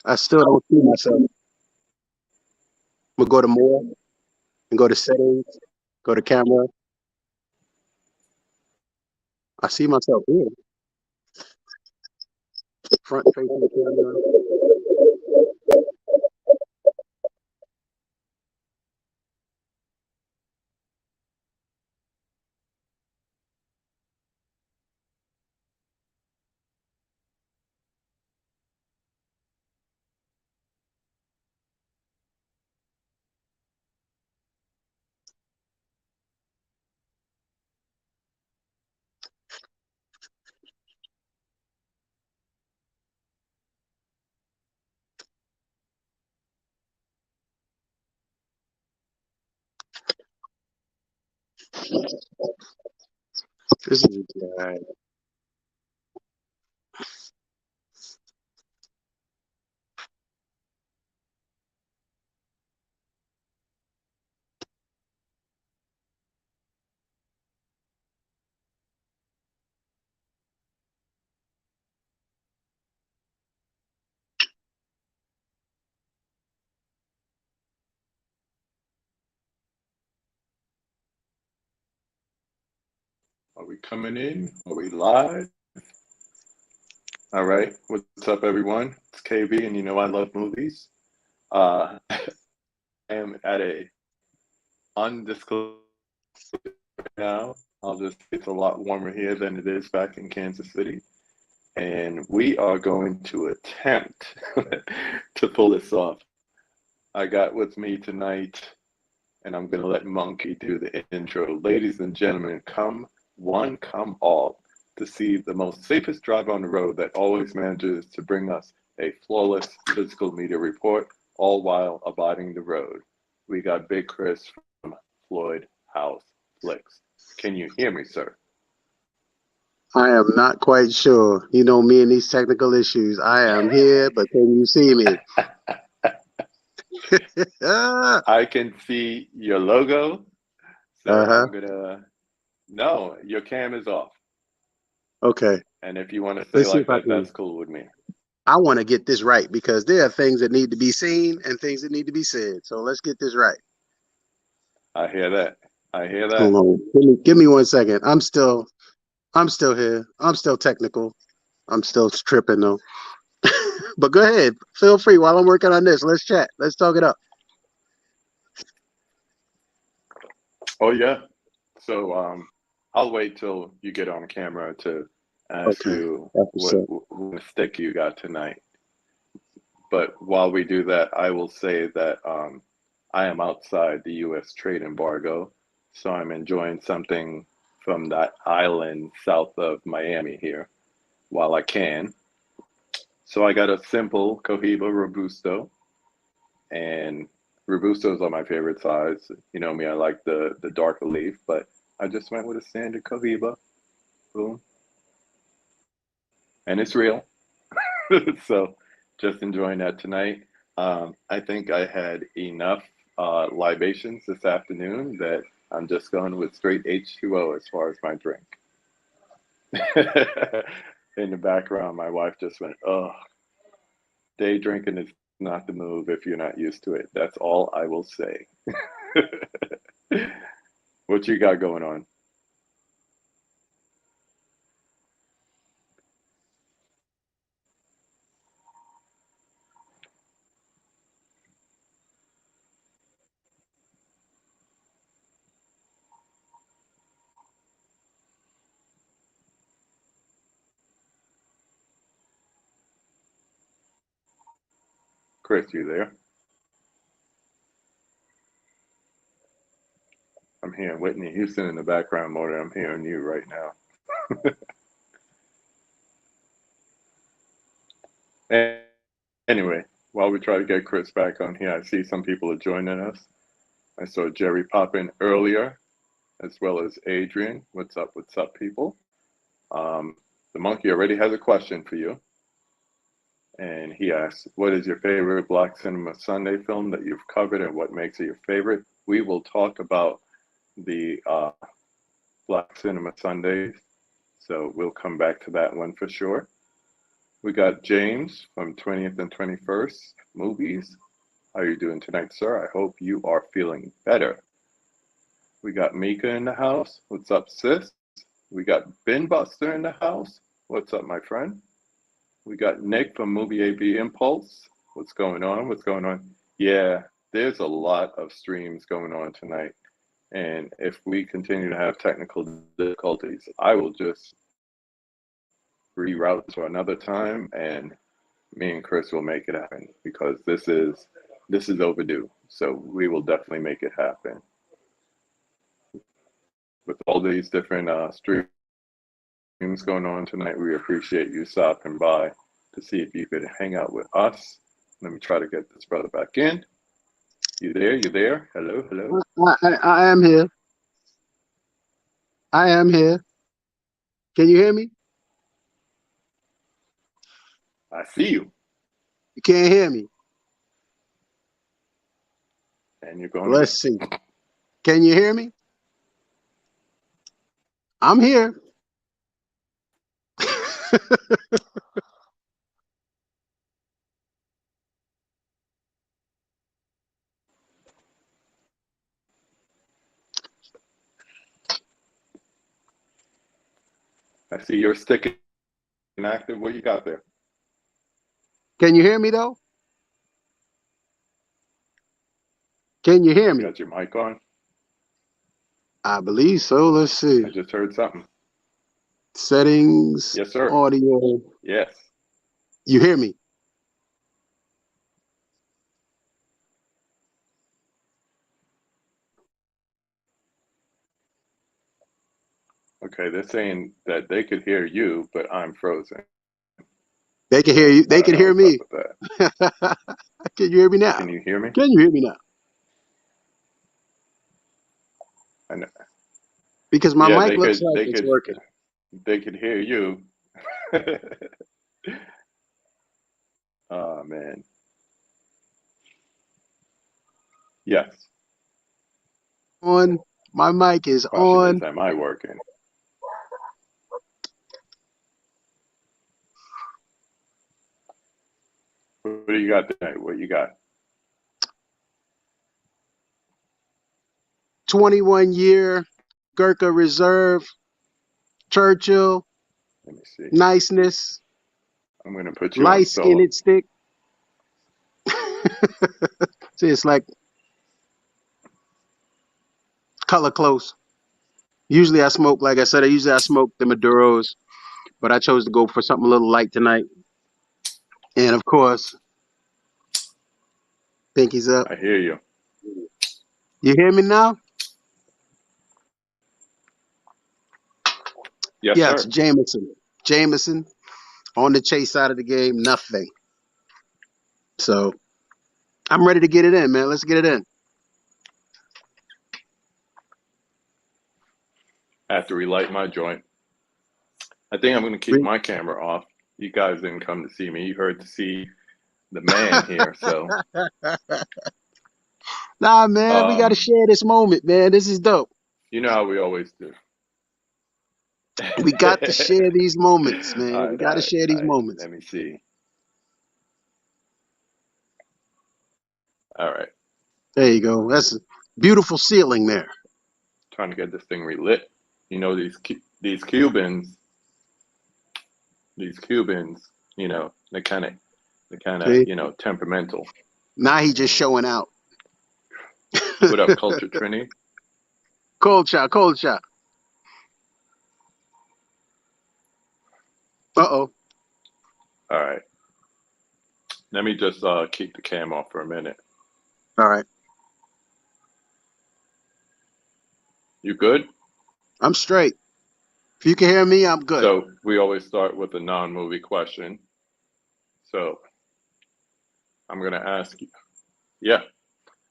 I still don't see myself. We'll go to more and go to settings, go to camera. I see myself here, front facing the camera. This is Are we coming in? Are we live? All right. What's up, everyone? It's KB, and you know I love movies. I am at a undisclosed right now. I'll just say it's a lot warmer here than it is back in Kansas City, and we are going to attempt to pull this off. I got with me tonight, and I'm going to let Monkey do the intro. Ladies and gentlemen, come one, come all, to see the most safest driver on the road that always manages to bring us a flawless physical media report, all while abiding the road. We got Big Chris from Floyd House Flicks. Can you hear me, sir? I am not quite sure. You know me and these technical issues. I am here, but can you see me? I can see your logo, so Uh-huh. I'm gonna. No, your cam is off. Okay. And if you want to say Let's see like if I that, can. that's cool with me. I want to get this right because there are things that need to be seen and things that need to be said. So let's get this right. I hear that. I hear Hold that. on. Give me 1 second. I'm still here. I'm still technical. I'm still tripping though. But go ahead. Feel free while I'm working on this. Let's chat. Let's talk it up. Oh yeah. So I'll wait till you get on camera to ask Okay. you That's what's what up. what stick you got tonight. But while we do that, I will say that I am outside the U.S. trade embargo, so I'm enjoying something from that island south of Miami here while I can. So I got a simple Cohiba Robusto, and Robustos are my favorite size. You know me, I like the darker leaf, but I just went with a standard Cohiba. Boom, and it's real. So just enjoying that tonight. I think I had enough libations this afternoon that I'm just going with straight H2O as far as my drink. In the background, my wife just went, "Oh, day drinking is not the move if you're not used to it." That's all I will say. What you got going on? Chris, you there? I'm hearing Whitney Houston in the background more than I'm hearing you right now. Anyway, while we try to get Chris back on here, I see some people are joining us. I saw Jerry pop in earlier, as well as Adrian. What's up? What's up, people? Um, the monkey already has a question for you, and he asks, "What is your favorite Black Cinema Sunday film that you've covered, and what makes it your favorite?" We will talk about the Black Cinema Sundays, so we'll come back to that one for sure. We got James from 20th and 21st Movies. How are you doing tonight, sir? I hope you are feeling better. We got Mika in the house. What's up, sis? We got Ben Buster in the house. What's up, my friend? We got Nick from Movie AB Impulse. What's going on? What's going on? Yeah, there's a lot of streams going on tonight. And if we continue to have technical difficulties, I will just reroute to another time and me and Chris will make it happen because this is overdue. So we will definitely make it happen. With all these different streams going on tonight, we appreciate you stopping by to see if you could hang out with us. Let me try to get this brother back in. You there? You there? Hello, hello. I am here. I am here. Can you hear me? I see you. You can't hear me. And you're going Let's see. Can you hear me? I'm here. I see you're sticking active. What you got there? Can you hear me though? Can you hear You me? got your mic on? I believe so. Let's see. I just heard something. Settings. Yes, sir. Audio. Yes. You hear me? Okay, they're saying that they could hear you, but I'm frozen. They can hear you. They can hear me. Can you hear me now? Can you hear me? Can you hear me now? I know. Because my mic looks like it's working. They could hear you. Oh man. Yes. On. My mic is Question on. is, am I working? What do you got tonight? What you got? 21-year Gurkha Reserve. Churchill. Let me see. Niceness. I'm gonna put you on Light solo. skinned stick. See, it's like color close. Usually I smoke, like I said, I smoke the Maduros, but I chose to go for something a little light tonight. And of course, pinkies up. I hear you. You hear me now? Yes, Yeah, sir. it's Jameson. Jameson on the chase side of the game, nothing. So I'm ready to get it in, man. Let's get it in. I have to relight my joint. I think I'm gonna keep my camera off. You guys didn't come to see me. You heard to see the man here, so Nah, man, we got to share this moment, man. This is dope. You know how we always do. We got to share these moments, man. All right, We got to share these moments. Let me see. All right. There you go. That's a beautiful ceiling there. Trying to get this thing relit. You know, these Cubans, you know, they're kind of, you know, temperamental. Now he just showing out. What up, Culture Trini? Cold shot, cold shot. Uh-oh. All right. Let me just keep the cam off for a minute. All right. You good? I'm straight. If you can hear me, I'm good. So we always start with a non-movie question. So I'm going to ask you,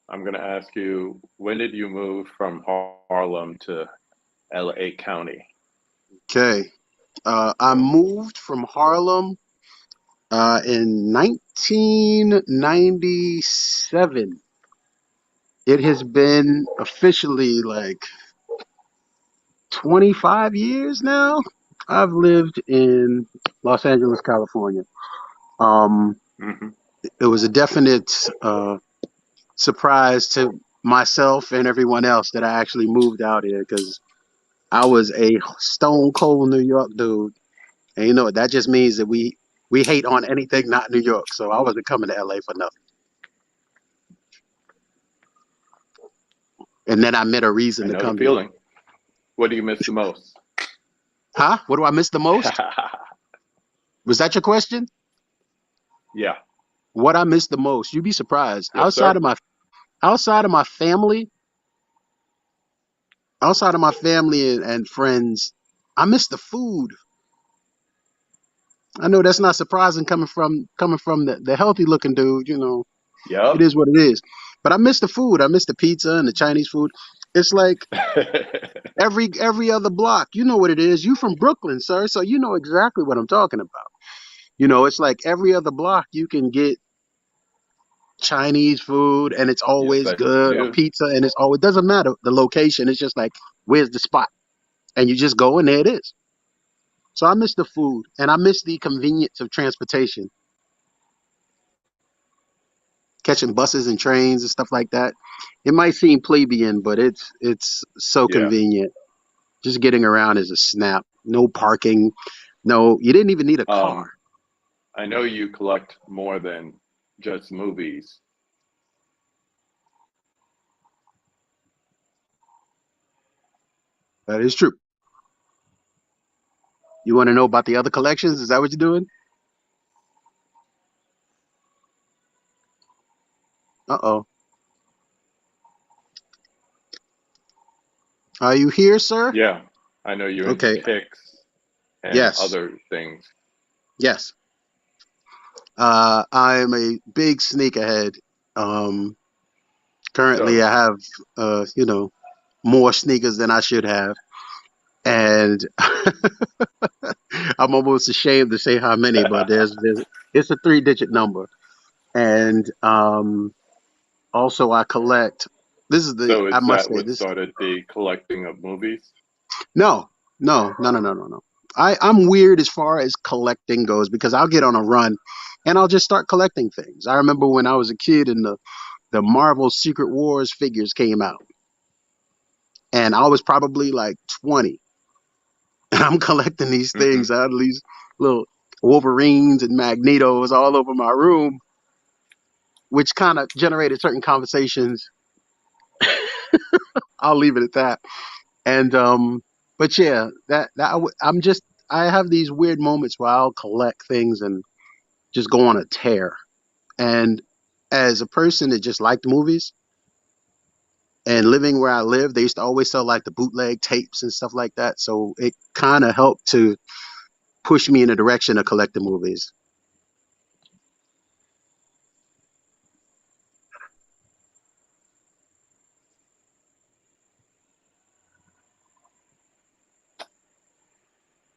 I'm going to ask you, when did you move from Harlem to LA County? Okay. I moved from Harlem in 1997. It has been officially like 25 years now. I've lived in Los Angeles, California. Um, Hmm. it was a definite surprise to myself and everyone else that I actually moved out here because I was a stone cold New York dude, and you know what? That just means that we hate on anything not New York. So I wasn't coming to LA for nothing. And then I met a I reason to know the come here. feeling. What do you miss the most? Huh? What do I miss the most? Was that your question? Yeah. What I miss the most? You'd be surprised. Yes, sir. Outside of my family, outside of my family and friends, I miss the food. I know that's not surprising coming from the healthy looking dude. You know, it Yep. is what it is. But I miss the food. I miss the pizza and the Chinese food. It's like every other block. You know what it is. You from Brooklyn, sir, so you know exactly what I'm talking about. You know, it's like every other block you can get Chinese food and it's Yes, always I good, or do. pizza and it's always, it doesn't matter the location. It's just like where's the spot, and you just go and there it is. So I miss the food and I miss the convenience of transportation, catching buses and trains and stuff like that. It might seem plebeian, but it's so Yeah. convenient. Just getting around is a snap. No parking. No, you didn't even need a car. Um, I know you collect more than just movies. That is true. You want to know about the other collections? Is that what you're doing? Uh-oh. Are you here, sir? Yeah. I know you're into Okay. kicks and Yes. other things. Yes. I'm a big sneakerhead. Um, Currently So, I have more sneakers than I should have. And I'm almost ashamed to say how many, but there's it's a three-digit number. And also I collect. This is the so I is must that say what this. started the collecting of movies? No, no. I'm weird as far as collecting goes because I'll get on a run and I'll just start collecting things. I remember when I was a kid and the Marvel Secret Wars figures came out, and I was probably like 20, and I'm collecting these Hmm. things out of these little Wolverines and Magnetos all over my room, which kind of generated certain conversations. I'll leave it at that. And but yeah, I'm just I have these weird moments where I'll collect things and just go on a tear. And as a person that just liked movies and living where I live, they used to always sell like the bootleg tapes and stuff like that. So it kind of helped to push me in the direction of collecting movies.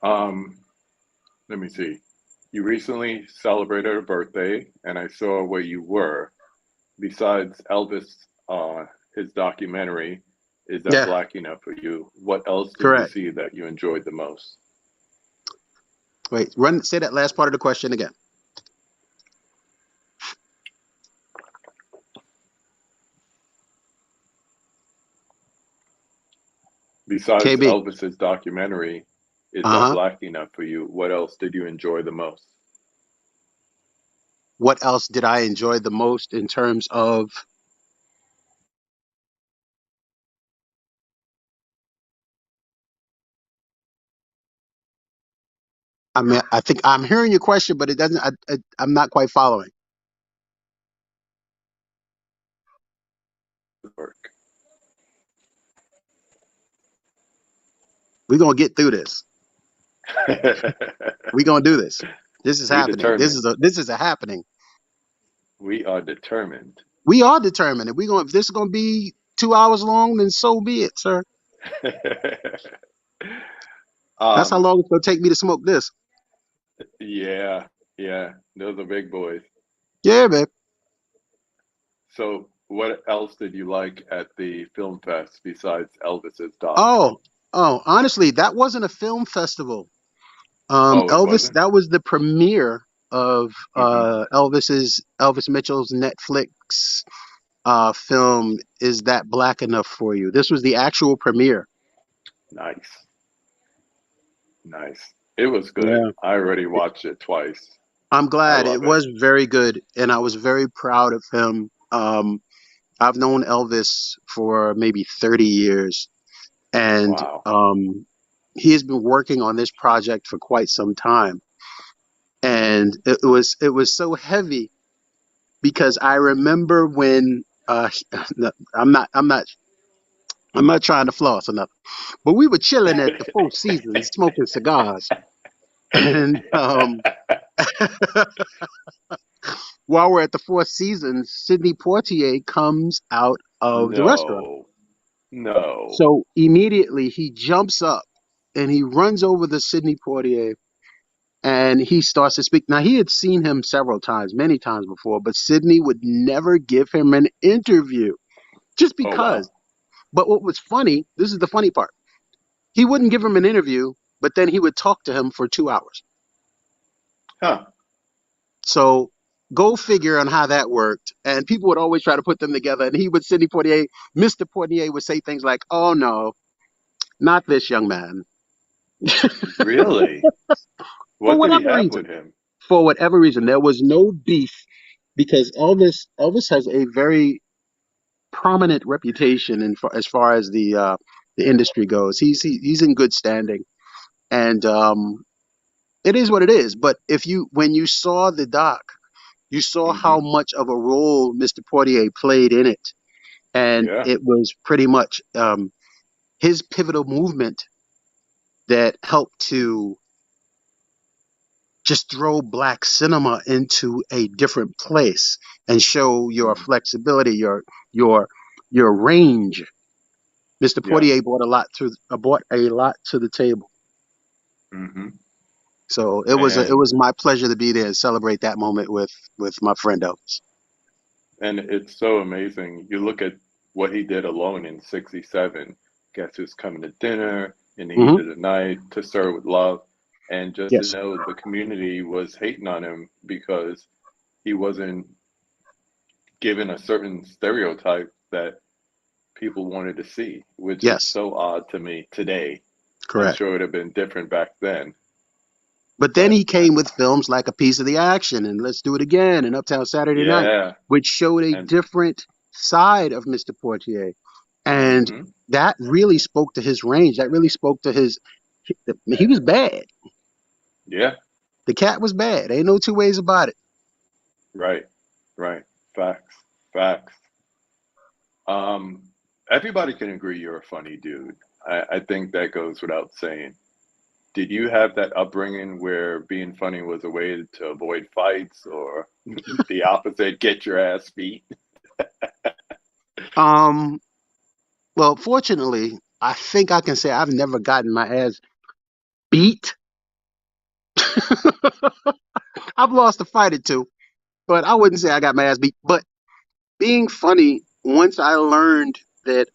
Um, Let me see. You recently celebrated a birthday, and I saw where you were. Besides Elvis, his documentary, Is That Yeah, Black Enough for You? What else did you correct. see that you enjoyed the most? Wait, say that last part of the question again. Besides KB. Elvis's documentary, Is That Uh-huh. Black Enough for You? What else did you enjoy the most? What else did I enjoy the most in terms of I mean, I think I'm hearing your question, but it doesn't. I'm not quite following. Work. We're gonna get through this. We're gonna do this. This is We happening. determined. This is a happening. We are determined. We are determined. If this is gonna be 2 hours long, then so be it, sir. That's how um, long it's gonna take me to smoke this. yeah, yeah, those are big boys. Yeah, babe. So, what else did you like at the film fest besides Elvis's doc? Oh, honestly, that wasn't a film festival. Oh, it Elvis, wasn't. that was the premiere of Hmm. Elvis Mitchell's Netflix film. Is That Black Enough for You? This was the actual premiere. Nice, nice. It was good. Yeah. I already watched it twice. I'm I glad it love it. was very good, and I was very proud of him. I've known Elvis for maybe 30 years, and Wow. he has been working on this project for quite some time. And it was so heavy because I remember when no, I'm not trying to floss or nothing, but we were chilling at the Four Seasons smoking cigars, and while we're at the Four Seasons, Sidney Poitier comes out of the restaurant. No, no. So immediately he jumps up and he runs over to Sidney Poitier and he starts to speak. Now he had seen him several times, many times before, but Sidney would never give him an interview just Oh, wow. because. But what was funny, this is the funny part. He wouldn't give him an interview, but then he would talk to him for 2 hours. Huh. So go figure on how that worked. And people would always try to put them together. And he would, Sidney Poitier, Mr. Poitier would say things like, "Oh no, not this young man." Really? For What did he whatever have reason. with him? For whatever reason, there was no beef because Elvis has a very prominent reputation as far as the industry goes. He's in good standing, and it is what it is. But if you when you saw the doc, you saw how Hmm. much of a role Mr. Portier played in it, and Yeah. it was pretty much his pivotal movement that helped to just throw black cinema into a different place and show your Hmm. flexibility, your your range. Mr. Yeah. Portier brought a lot to the table. Hmm. So it And was my pleasure to be there and celebrate that moment with my friend Elvis. and it's so amazing. You look at what he did alone in '67. Guess who's coming to dinner in the heat Hmm. of the night to serve with love, and just to Yes, know the community was hating on him because he wasn't given a certain stereotype that people wanted to see, which is yes, so odd to me today. I'm correct. sure it would have been different back then, But then but he came with films like A Piece of the Action and Let's Do It Again and Uptown Saturday Night, yeah, which showed a and different side of Mr. Portier. And hmm that really spoke to his range. That really spoke to his. He was bad. yeah, The cat was bad. Ain't no two ways about it. right, right, facts, facts. Um, everybody can agree you're a funny dude. I think that goes without saying. Did you have that upbringing where being funny was a way to avoid fights or the opposite, get your ass beat? Um. Well, fortunately, I think I can say I've never gotten my ass beat. I've lost a fight or two, but I wouldn't say I got my ass beat. But being funny, once I learned that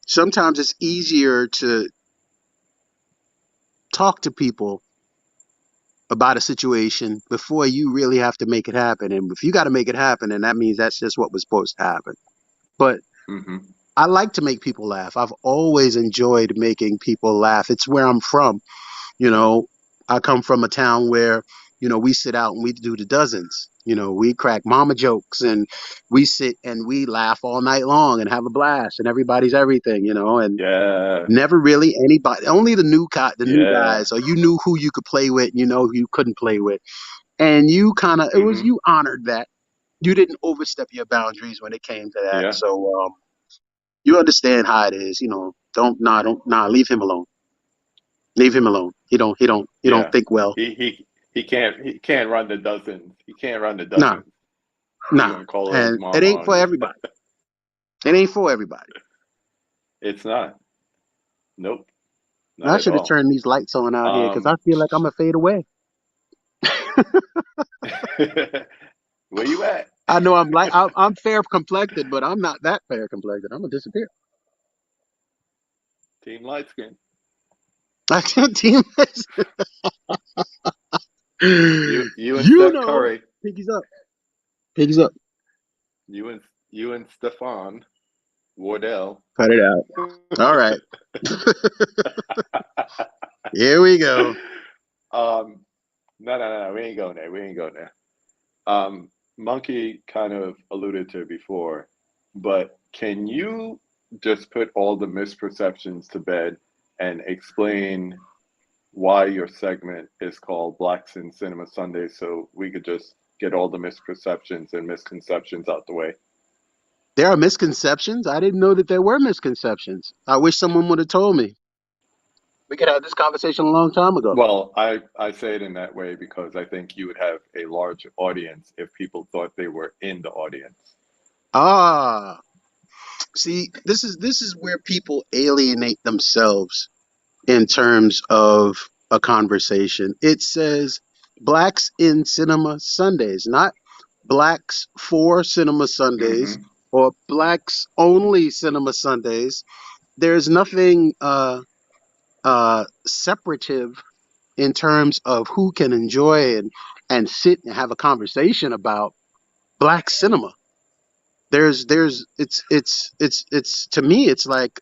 sometimes it's easier to talk to people about a situation before you really have to make it happen. And if you got to make it happen, then that means that's just what was supposed to happen. But Hmm. I like to make people laugh. I've always enjoyed making people laugh. It's where I'm from. You know, I come from a town where, we sit out and we do the dozens. We crack mama jokes and we sit and we laugh all night long and have a blast and everybody's everything, and Yeah, never really anybody, only the new yeah. guys, or you knew who you could play with, and you know who you couldn't play with. And you kind of, it was, Hmm. you honored that. You didn't overstep your boundaries when it came to that. Yeah, So, you understand how it is, don't, leave him alone. Leave him alone. He don't yeah. think well. He can't run the dozens. He can't run the Nah, dozens. He nah. gonna call his And it mom ain't on for you. everybody. It ain't for everybody. It's not. Nope, I not at should have all. turned these lights on out here because I Um, feel like I'm gonna fade away. where you at? I know I'm fair complected, but I'm not that fair complected. I'm gonna disappear. Team light skin. Team, You and you Steph know, Curry, piggies up, piggies up. you and Stefan Wardell. Cut it out. All right, here we go. um, no, we ain't going there. We ain't going there. Monkey kind of alluded to it before, but can you just put all the misperceptions to bed and explain why your segment is called Blacks in Cinema Sunday so we could just get all the misperceptions and misconceptions out the way? There are misconceptions. I didn't know that there were misconceptions. I wish someone would have told me. We could have this conversation a long time ago. Well, I say it in that way because I think you would have a large audience if people thought they were in the audience. Ah, see, this is where people alienate themselves in terms of a conversation. It says Blacks in Cinema Sundays, not Blacks for Cinema Sundays Hmm. or Blacks only Cinema Sundays. There's nothing separative in terms of who can enjoy and sit and have a conversation about Black cinema. There's it's to me it's like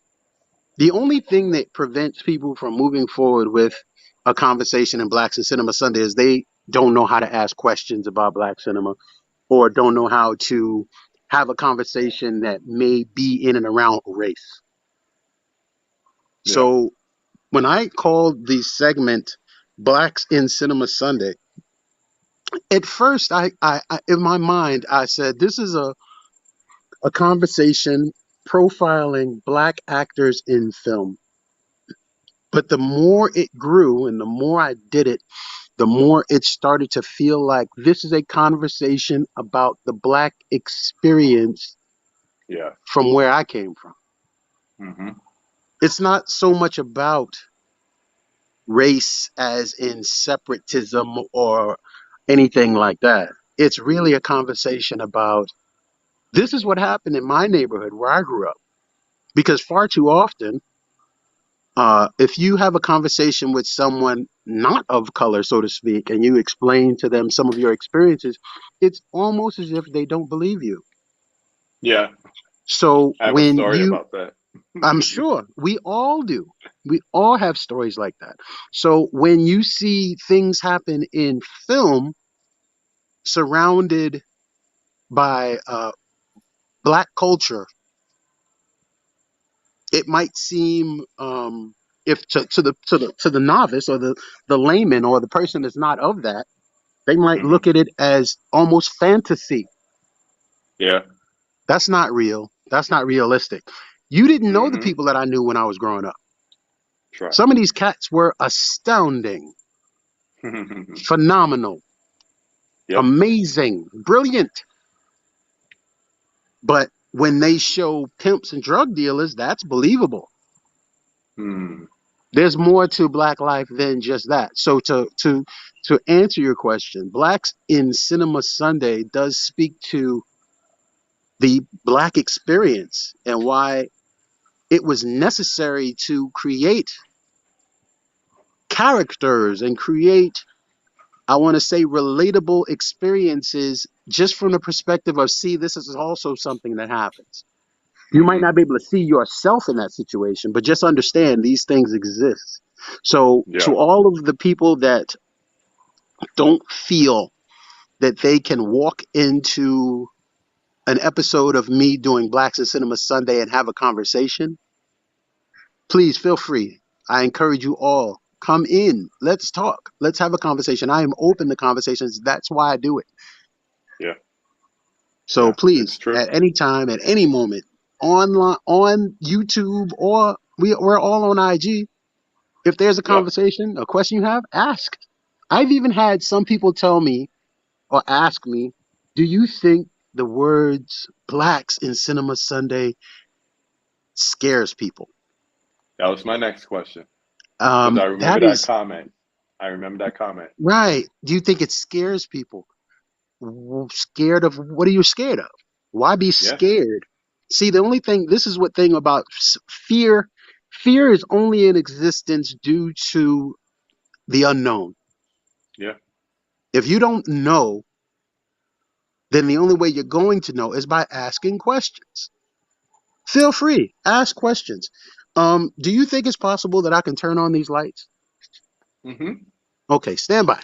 the only thing that prevents people from moving forward with a conversation in Blacks in Cinema Sunday is they don't know how to ask questions about Black cinema or don't know how to have a conversation that may be in and around race. Yeah. So when I called the segment Blacks in Cinema Sunday, at first I in my mind I said this is a conversation profiling Black actors in film. But the more it grew and the more I did it, the more it started to feel like this is a conversation about the Black experience Yeah. from where I came from. Hmm. It's not so much about race as in separatism or anything like that. It's really a conversation about this is what happened in my neighborhood where I grew up. Because far too often, if you have a conversation with someone not of color, so to speak, and you explain to them some of your experiences, it's almost as if they don't believe you. Yeah. So I have a when story you, about that. I'm sure we all do. We all have stories like that. So when you see things happen in film surrounded by Black culture, it might seem if to the novice or the layman or the person that's not of that, they might Hmm. look at it as almost fantasy. Yeah. That's not real. That's not realistic. You didn't know the Hmm. people that I knew when I was growing up. Try. Some of these cats were astounding, phenomenal, Yep. amazing, brilliant. But when they show pimps and drug dealers, that's believable. Hmm. There's more to Black life than just that. So to answer your question, Blacks in Cinema Sunday does speak to the Black experience and why it was necessary to create characters and create, I want to say, relatable experiences just from the perspective of, see, this is also something that happens. You might Hmm. not be able to see yourself in that situation, but just understand these things exist. So, Yeah. to all of the people that don't feel that they can walk into an episode of me doing Blacks in Cinema Sunday and have a conversation, please feel free. I encourage you all. Come in. Let's talk. Let's have a conversation. I am open to conversations. That's why I do it. Yeah. So Yeah. It's please, true. at any time, at any moment, online, on YouTube, or we're all on IG. If there's a Yep. conversation, a question you have, ask. I've even had some people tell me or ask me, "Do you think the words blacks in Cinema Sunday scares people?" That was my next question because I remember That that is comment. I remember that comment. right. Do you think it scares people? Scared of what are you scared of? Why be Yeah. scared? See, the only thing, this is what thing about fear. fear is only in existence due to the unknown. Yeah. If you don't know, then the only way you're going to know is by asking questions. Feel free, ask questions. Do you think it's possible that I can turn on these lights? Hmm. Okay, stand by.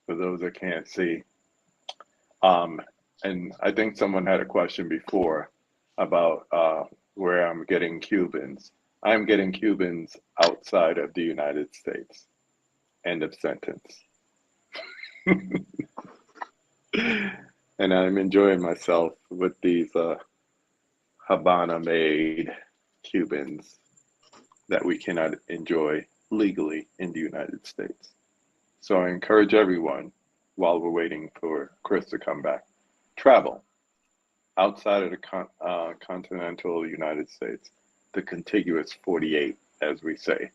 For those that can't see, um, and I think someone had a question before about where I'm getting Cubans. I'm getting Cubans outside of the United States. End of sentence. And I'm enjoying myself with these Habana made Cubans that we cannot enjoy legally in the United States. So I encourage everyone, while we're waiting for Chris to come back, travel outside of the continental United States, the contiguous 48, as we say.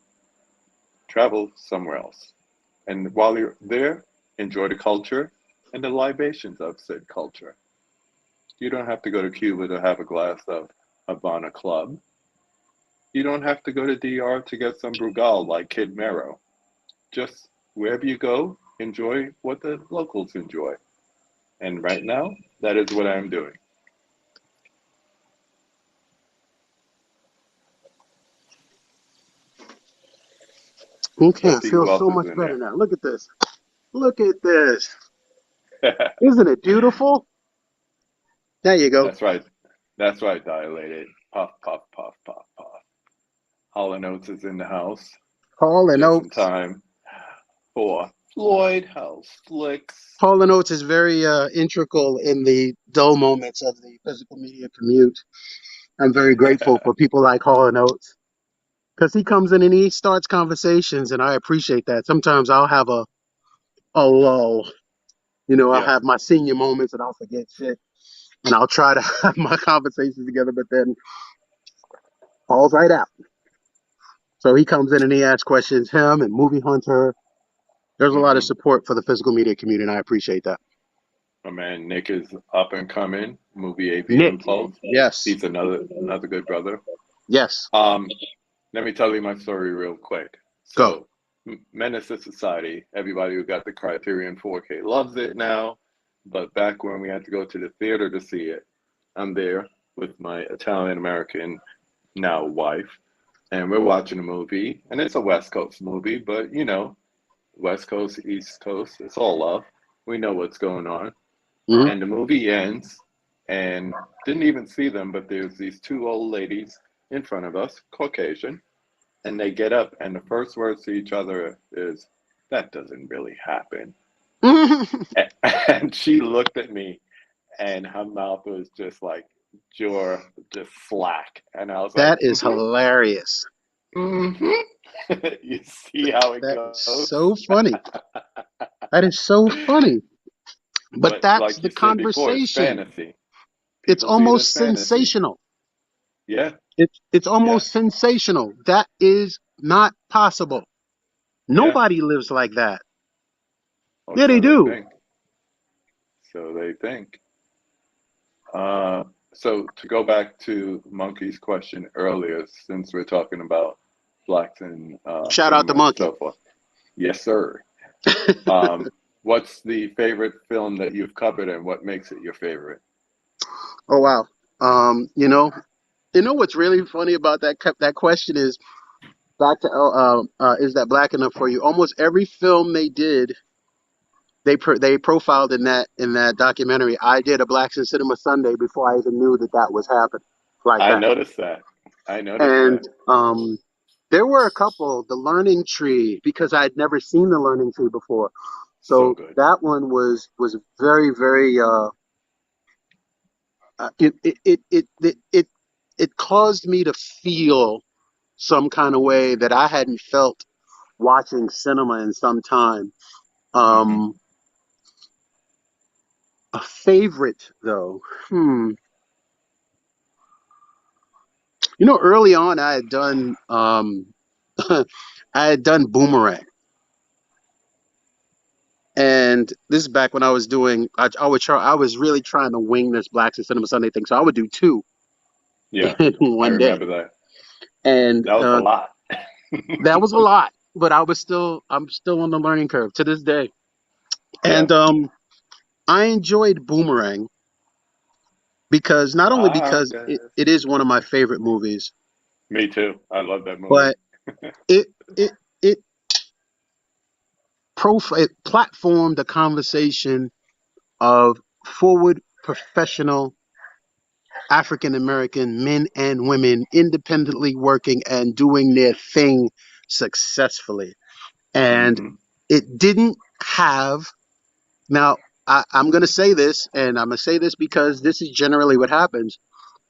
Travel somewhere else. And while you're there, enjoy the culture and the libations of said culture. You don't have to go to Cuba to have a glass of Havana Club. You don't have to go to DR to get some Brugal like Kid Mero. Just wherever you go, enjoy what the locals enjoy. And right now, that is what I'm doing. Okay, I Let's see feel who so else is much in better there. now. Look at this. Look at this. Isn't it beautiful? There you go. That's right. That's right, dilated. Puff, puff, puff, puff, puff. Hall and Oates is in the house, Hall and just in Oates. time for Floyd House Flicks. Hall and Oates is very integral in the dull moments of the physical media commute. I'm very grateful for people like Hall and Oates because he comes in and he starts conversations, and I appreciate that. Sometimes I'll have a lull. I'll Yeah, have my senior moments and I'll forget shit, and I'll try to have my conversations together, but then falls right out. So he comes in and he asks questions. Him and Movie Hunter. There's a lot of hmm. support for the physical media community, and I appreciate that. My man Nick is up and coming. Movie AV Nick, Impulse. yes, He's another good brother. yes, Um, Let me tell you my story real quick. go. So, Menace to Society. Everybody who got the Criterion 4K loves it now, but back when we had to go to the theater to see it, I'm there with my Italian American now wife, and we're watching a movie, and it's a West Coast movie, but West Coast, East Coast, it's all love. We know what's going on. Hmm. And the movie ends, and didn't even see them, but there's these two old ladies in front of us, Caucasian, and they get up, and the first words to each other is, "That doesn't really happen." And she looked at me, and her mouth was just like jaw, just slack, and I was like, That is hilarious. mm-hmm. You see how it That is goes. so funny. That is so funny. But But that's like the you said before, it's conversation. fantasy. It's People see it as almost fantasy. sensational. Yeah, It's yeah. almost sensational. That is not possible. Yeah. Nobody lives like that. Or Yeah, they so they do. think. So they think. Uh, so to go back to Monkey's question earlier, since we're talking about blacks in Shout out to cinema and Monkey. so forth. Yes, sir. Um, what's the favorite film that you've covered, and what makes it your favorite? Oh wow. Um, you know, what's really funny about that question is back to is that black enough for you? Almost every film they did, they profiled in that documentary. I did a Blacks in Cinema Sunday before I even knew that was happening like I that. noticed that. I noticed And that. there were a couple, The Learning Tree, because I'd never seen The Learning Tree before. So So good. that one was very, very it caused me to feel some kind of way that I hadn't felt watching cinema in some time. Hmm. Um, a favorite though, early on I had done I had done Boomerang. And this is back when I was doing. I was really trying to wing this Blacks in Cinema Sunday thing, so I would do two Yeah, in I one day, remember that. and That was a lot. that was a lot. But I'm still on the learning curve to this day. Yeah. And I enjoyed Boomerang because not only I because guess. it is one of my favorite movies, Me too. I love that movie. but it it it it platformed a conversation of forward professional African American men and women independently working and doing their thing successfully. And Hmm. it didn't have, now, I'm going to say this, and I'm going to say this because this is generally what happens.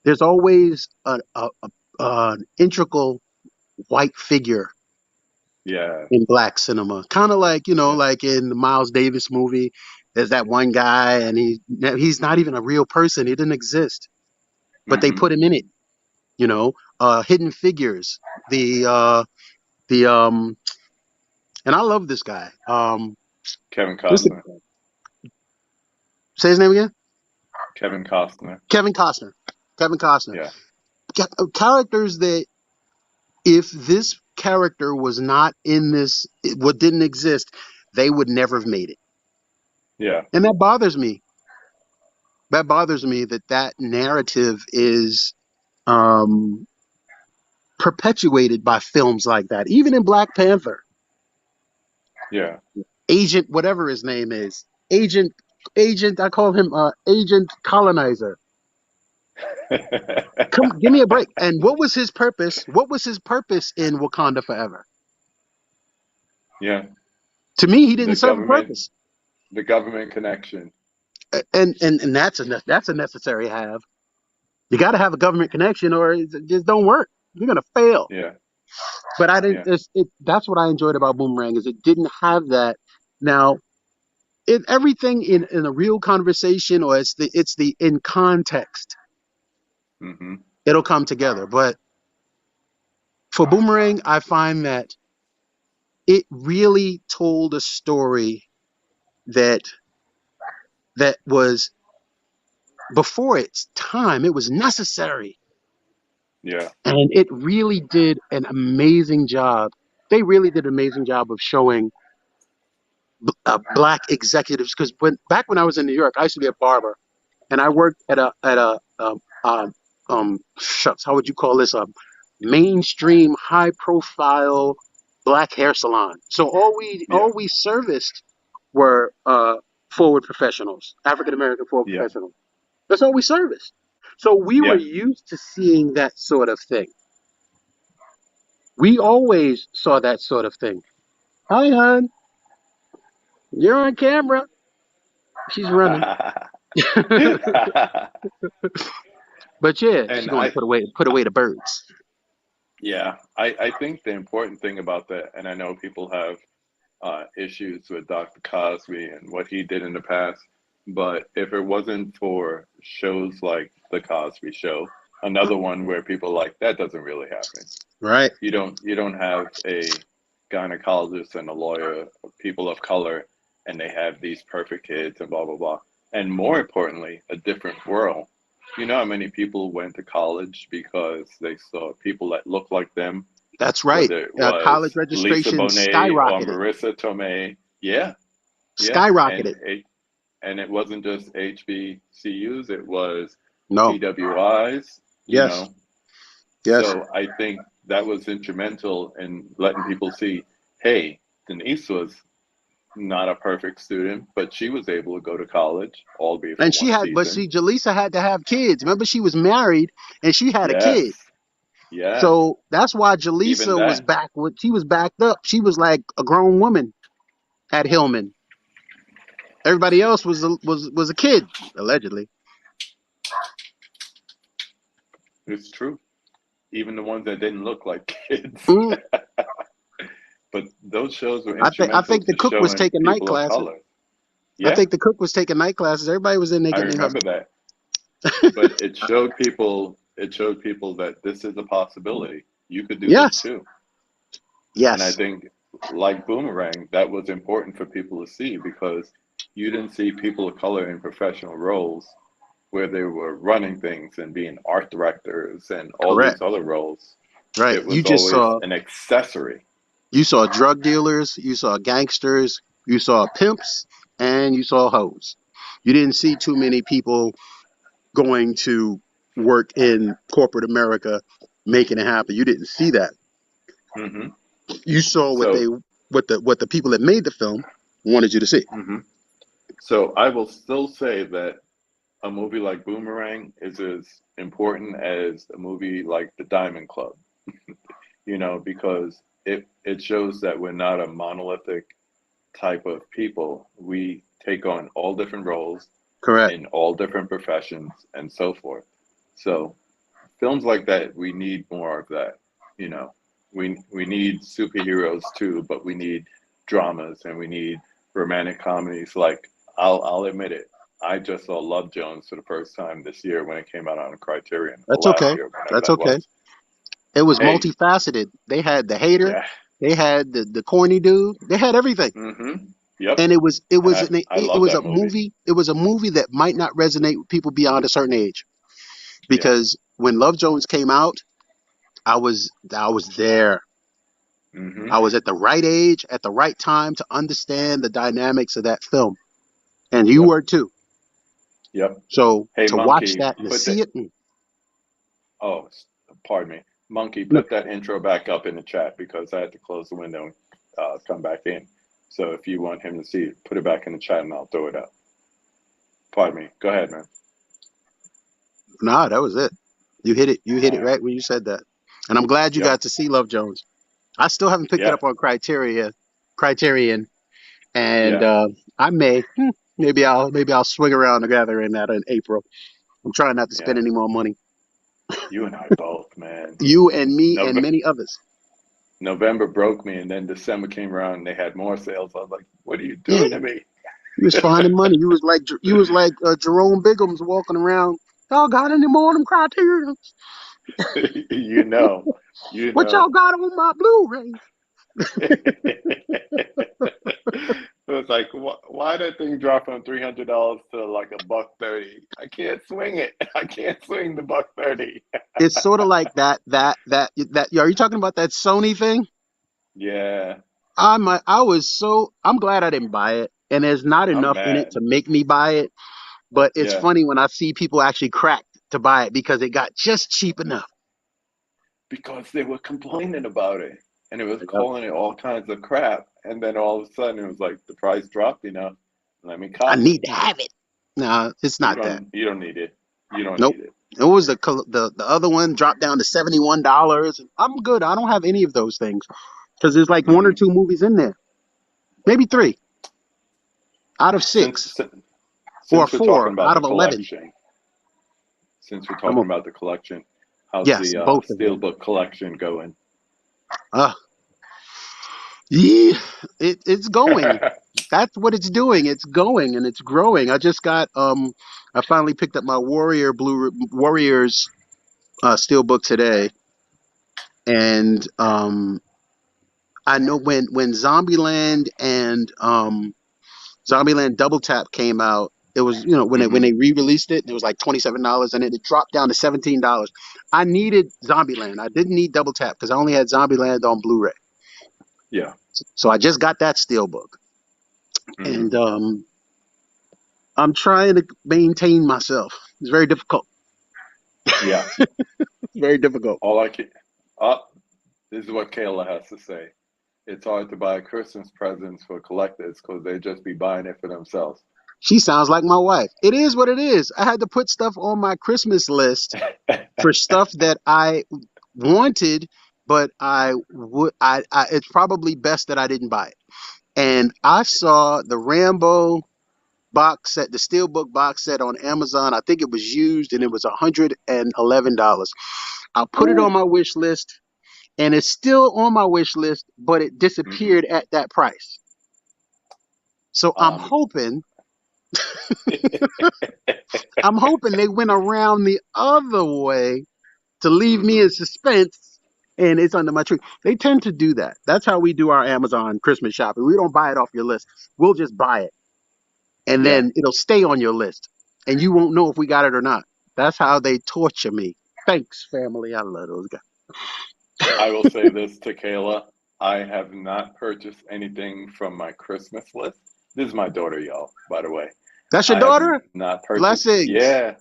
There's always an integral white figure Yeah. in black cinema. Kind of like, Yeah. like in the Miles Davis movie, there's that one guy and he's not even a real person. He didn't exist, but they Hmm. put him in it, Hidden Figures, the the and I love this guy. Kevin What's the, Costner. say his name again? Kevin Costner. Kevin Costner. Kevin Costner. Yeah. Characters that if this character was not in what didn't exist, they would never have made it. Yeah. And that bothers me. That bothers me that narrative is um, perpetuated by films like that. Even in Black Panther, Yeah. Agent, whatever his name is, Agent, Agent, I call him Agent Colonizer. Come, give me a break. And what was his purpose? What was his purpose in Wakanda Forever? Yeah. To me, he The didn't serve a government. purpose. The government connection. And that's a necessary have. You got to have a government connection, or it just don't work. You're gonna fail. Yeah. But I didn't. Yeah. That's what I enjoyed about Boomerang is it didn't have that. Now, everything in a real conversation, or it's the in context, Hmm. it'll come together. But for Boomerang, I find that it really told a story that was before its time. It was necessary, Yeah. and it really did an amazing job. They really did an amazing job of showing black executives because back when I was in New York, I used to be a barber, and I worked at a shucks, how would you call this, a mainstream, high profile black hair salon. So Yeah. all we serviced were forward professionals, African American forward Yeah. professionals. That's all we serviced. So we were Yeah. used to seeing that sort of thing. We always saw that sort of thing. Hi, hon, you're on camera. She's running. But yeah, she And going to I, put away the birds. yeah, I think the important thing about that, and I know people have issues with Dr. Cosby and what he did in the past, but if it wasn't for shows like The Cosby Show, another one where people are like that doesn't really happen. Right. You don't have a gynecologist and a lawyer, people of color, and they have these perfect kids and blah blah blah. And more importantly, a different world. You know how many people went to college because they saw people that looked like them, That's right. whether it College was Lisa registration Bonet or skyrocketed. Marissa Tomei. Yeah, yeah, Skyrocketed. and it wasn't just HBCUs; it was No. PWIs. You Yes. know, Yes. so I think that was instrumental in letting people see, hey, Denise was not a perfect student, but she was able to go to college, albeit for And one but season. see, Jaleesa had to have kids. Remember, she was married and she had a kid. Yes, yes. So that's why Even Jaleesa was that. back. She was backed up. She was like a grown woman at Hillman. Everybody else was a kid, allegedly. It's true. Even the ones that didn't look like kids. Mm, But those shows were I instrumental think the to cook was showing taking night people of classes. color. I Yeah, think the cook was taking night classes. Everybody was in there I getting their remember husband. that. But it showed people that this is a possibility. You could do this Yes. too. And I Yes. think like Boomerang, that was important for people to see because you didn't see people of color in professional roles where they were running things and being art directors and all Correct. these other roles. Right. It was always an accessory. You saw drug dealers, you saw gangsters, you saw pimps, and you saw hoes. You didn't see too many people going to work in corporate America making it happen. You didn't see that. Hmm. You saw So, what the people that made the film wanted you to see. hmm so I will still say that a movie like Boomerang is as important as a movie like The Diamond Club, because it shows that we're not a monolithic type of people. We take on all different roles Correct. in all different professions and so forth. So films like that, we need more of that. You know, we need superheroes too, but we need dramas and we need romantic comedies. Like I'll admit it, I just saw Love Jones for the first time this year when it came out on Criterion, or That's last okay. year, whenever That's that okay. was. It was Hey, multifaceted. They had the hater, yeah, they had the corny dude, they had everything. yep, And and I it love was that a movie. movie. It was a movie that might not resonate with people beyond a certain age Yeah. because when Love Jones came out, I was there. Hmm. I was at the right age at the right time to understand the dynamics of that film, and you Yep. were too. Yep. So Hey, to watch Monkey, that and to put see that. it, Oh, pardon me. Monkey, no, put that intro back up in the chat because I had to close the window and come back in. So if you want him to see it, put it back in the chat and I'll throw it up. Pardon me. Go ahead, man. nah, that was it. You hit it. You hit All it right. right when you said that, and I'm glad you Yep. got to see Love Jones. I still haven't picked it Yeah. up on Criterion, and Yeah. I maybe I'll swing around together in that in April. I'm trying not to spend Yeah. any more money. You and I both, man. You and me and Nove- many others. November broke me, and then December came around and they had more sales. I was like, "What are you Yeah, doing to me?" you was finding money. You was like Jerome Biggums walking around. Y'all got any more of them Criterion? you know, you What y'all know. got on my Blu-ray? It was like, why that thing drop from $300 to like a buck 30? I can't swing it. I can't swing the buck 30. It's sort of like that. Are you talking about that Sony thing? Yeah, I'm glad I didn't buy it, and there's not I'm enough in it mad. to make me buy it. But it's Yeah, funny when I see people actually crack to buy it because it got just cheap enough. because they were complaining about it and it was Yep. calling it all kinds of crap. And then all of a sudden it was like the price dropped, let me I cop it. need to have it. No, it's not that. You don't need it. You don't Nope. need it. It was the other one dropped down to $71. I'm good. I don't have any of those things because there's like one or Hmm. two movies in there, maybe three out of Since six since or since we're talking four about out the of 11. collection, since we're I'm talking about the collection, how's yes, the both of them. Steelbook collection going? Uh, yeah, it's going. That's what it's doing. It's going and it's growing. I finally picked up my Warriors steelbook today, and I know when Zombieland and Zombieland Double Tap came out, it was when Hmm. they re-released it, it was like $27, and it dropped down to $17. I needed Zombieland. I didn't need Double Tap because I only had Zombieland on Blu-ray, Yeah. so I just got that steelbook, Hmm. and I'm trying to maintain myself. It's very difficult. Yeah. Very difficult. All I can. Oh, this is what Kayla has to say. It's hard to buy Christmas presents for collectors because they just be buying it for themselves. She sounds like my wife. It is what it is. I had to put stuff on my Christmas list for stuff that I wanted, but it's probably best that I didn't buy it. And I saw the Rambo box set, the Steelbook box set on Amazon. I think it was used and it was $111. I put it on Ooh. my wish list and it's still on my wish list, but it Hmm. disappeared at that price. So Um. I'm hoping they went around the other way to leave me Hmm. in suspense and it's under my tree. They tend to do that. That's how we do our Amazon Christmas shopping. We don't buy it off your list. We'll just buy it, and Yeah. then it'll stay on your list, and you won't know if we got it or not. That's how they torture me. Thanks, family. I love those guys. I will say this to Kayla. I have not purchased anything from my Christmas list. This is my daughter, y'all, by the way. That's your I have daughter? not purchased. Blessings. Yeah,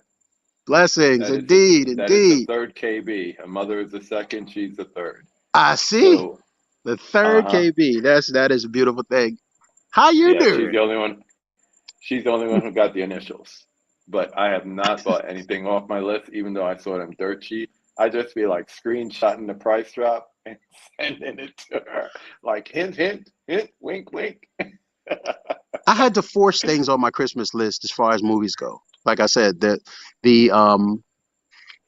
Blessings. that is the Indeed. that is the Indeed. third KB. A mother is the second, she's the third. I see. So, The third uh-huh. KB. That is a beautiful thing. How you Yeah, she's doing? the only one. She's the only one who got the initials. But I have not bought anything off my list, even though I saw them dirt cheap. I just be like screenshotting the price drop and sending it to her. Like hint, hint, hint, wink, wink. I had to force things on my Christmas list as far as movies go. Like I said, the um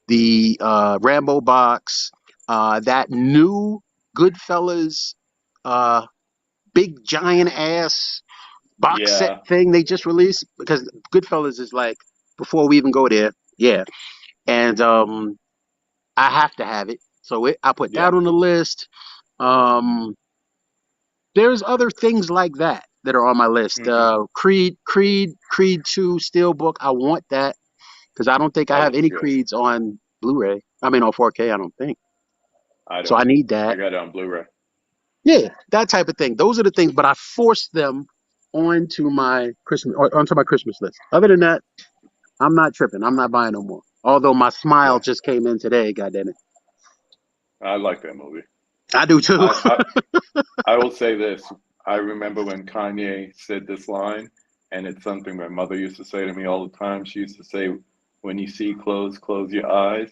the Rambo box, that new Goodfellas uh big giant ass box set Yeah, thing they just released, because Goodfellas is like before we even go there. Yeah. And I have to have it. So I put yeah. that on the list. Um there's other things like that are on my list. Hmm. Creed 2 Steelbook. I want that because I don't think I That have looks any good. Creeds on Blu-ray. I mean on 4K, I don't think. I So I don't. need I that. got it on Blu-ray. Yeah, that type of thing. Those are the things, but I forced them onto my Christmas list. Other than that, I'm not tripping. I'm not buying no more. Although my Smile Yeah, just came in today, god damn it. I like that movie. I do too. I, I I will say this. I remember when Kanye said this line, and it's something my mother used to say to me all the time. She used to say, "When you see clothes, close your eyes."